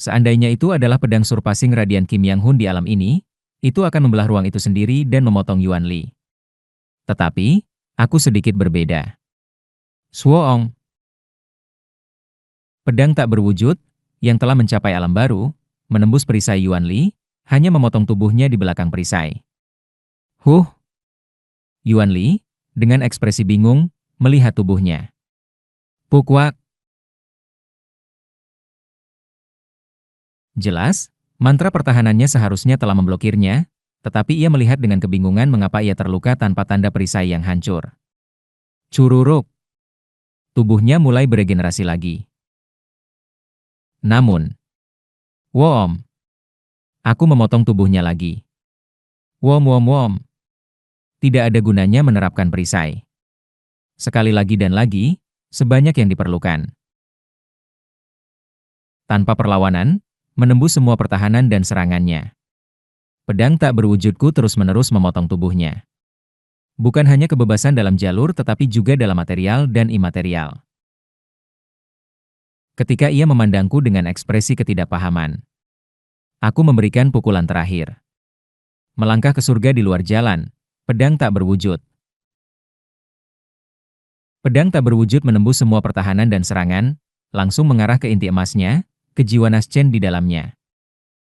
Seandainya itu adalah pedang surpassing radian Kim Yang Hun di alam ini, itu akan membelah ruang itu sendiri dan memotong Yuan Li. Tetapi, aku sedikit berbeda. Suoong. Pedang tak berwujud, yang telah mencapai alam baru, menembus perisai Yuan Li, hanya memotong tubuhnya di belakang perisai. Huh! Yuan Li, dengan ekspresi bingung, melihat tubuhnya. Pukwak! Jelas, mantra pertahanannya seharusnya telah memblokirnya, tetapi ia melihat dengan kebingungan mengapa ia terluka tanpa tanda perisai yang hancur. Cururuk! Tubuhnya mulai beregenerasi lagi. Namun, wom! Aku memotong tubuhnya lagi. Wom wom wom! Tidak ada gunanya menerapkan perisai. Sekali lagi dan lagi, sebanyak yang diperlukan. Tanpa perlawanan, menembus semua pertahanan dan serangannya. Pedang tak berwujudku terus-menerus memotong tubuhnya. Bukan hanya kebebasan dalam jalur tetapi juga dalam material dan imaterial. Ketika ia memandangku dengan ekspresi ketidakpahaman, aku memberikan pukulan terakhir. Melangkah ke surga di luar jalan, pedang tak berwujud. Pedang tak berwujud menembus semua pertahanan dan serangan, langsung mengarah ke inti emasnya, ke jiwa Naschen di dalamnya.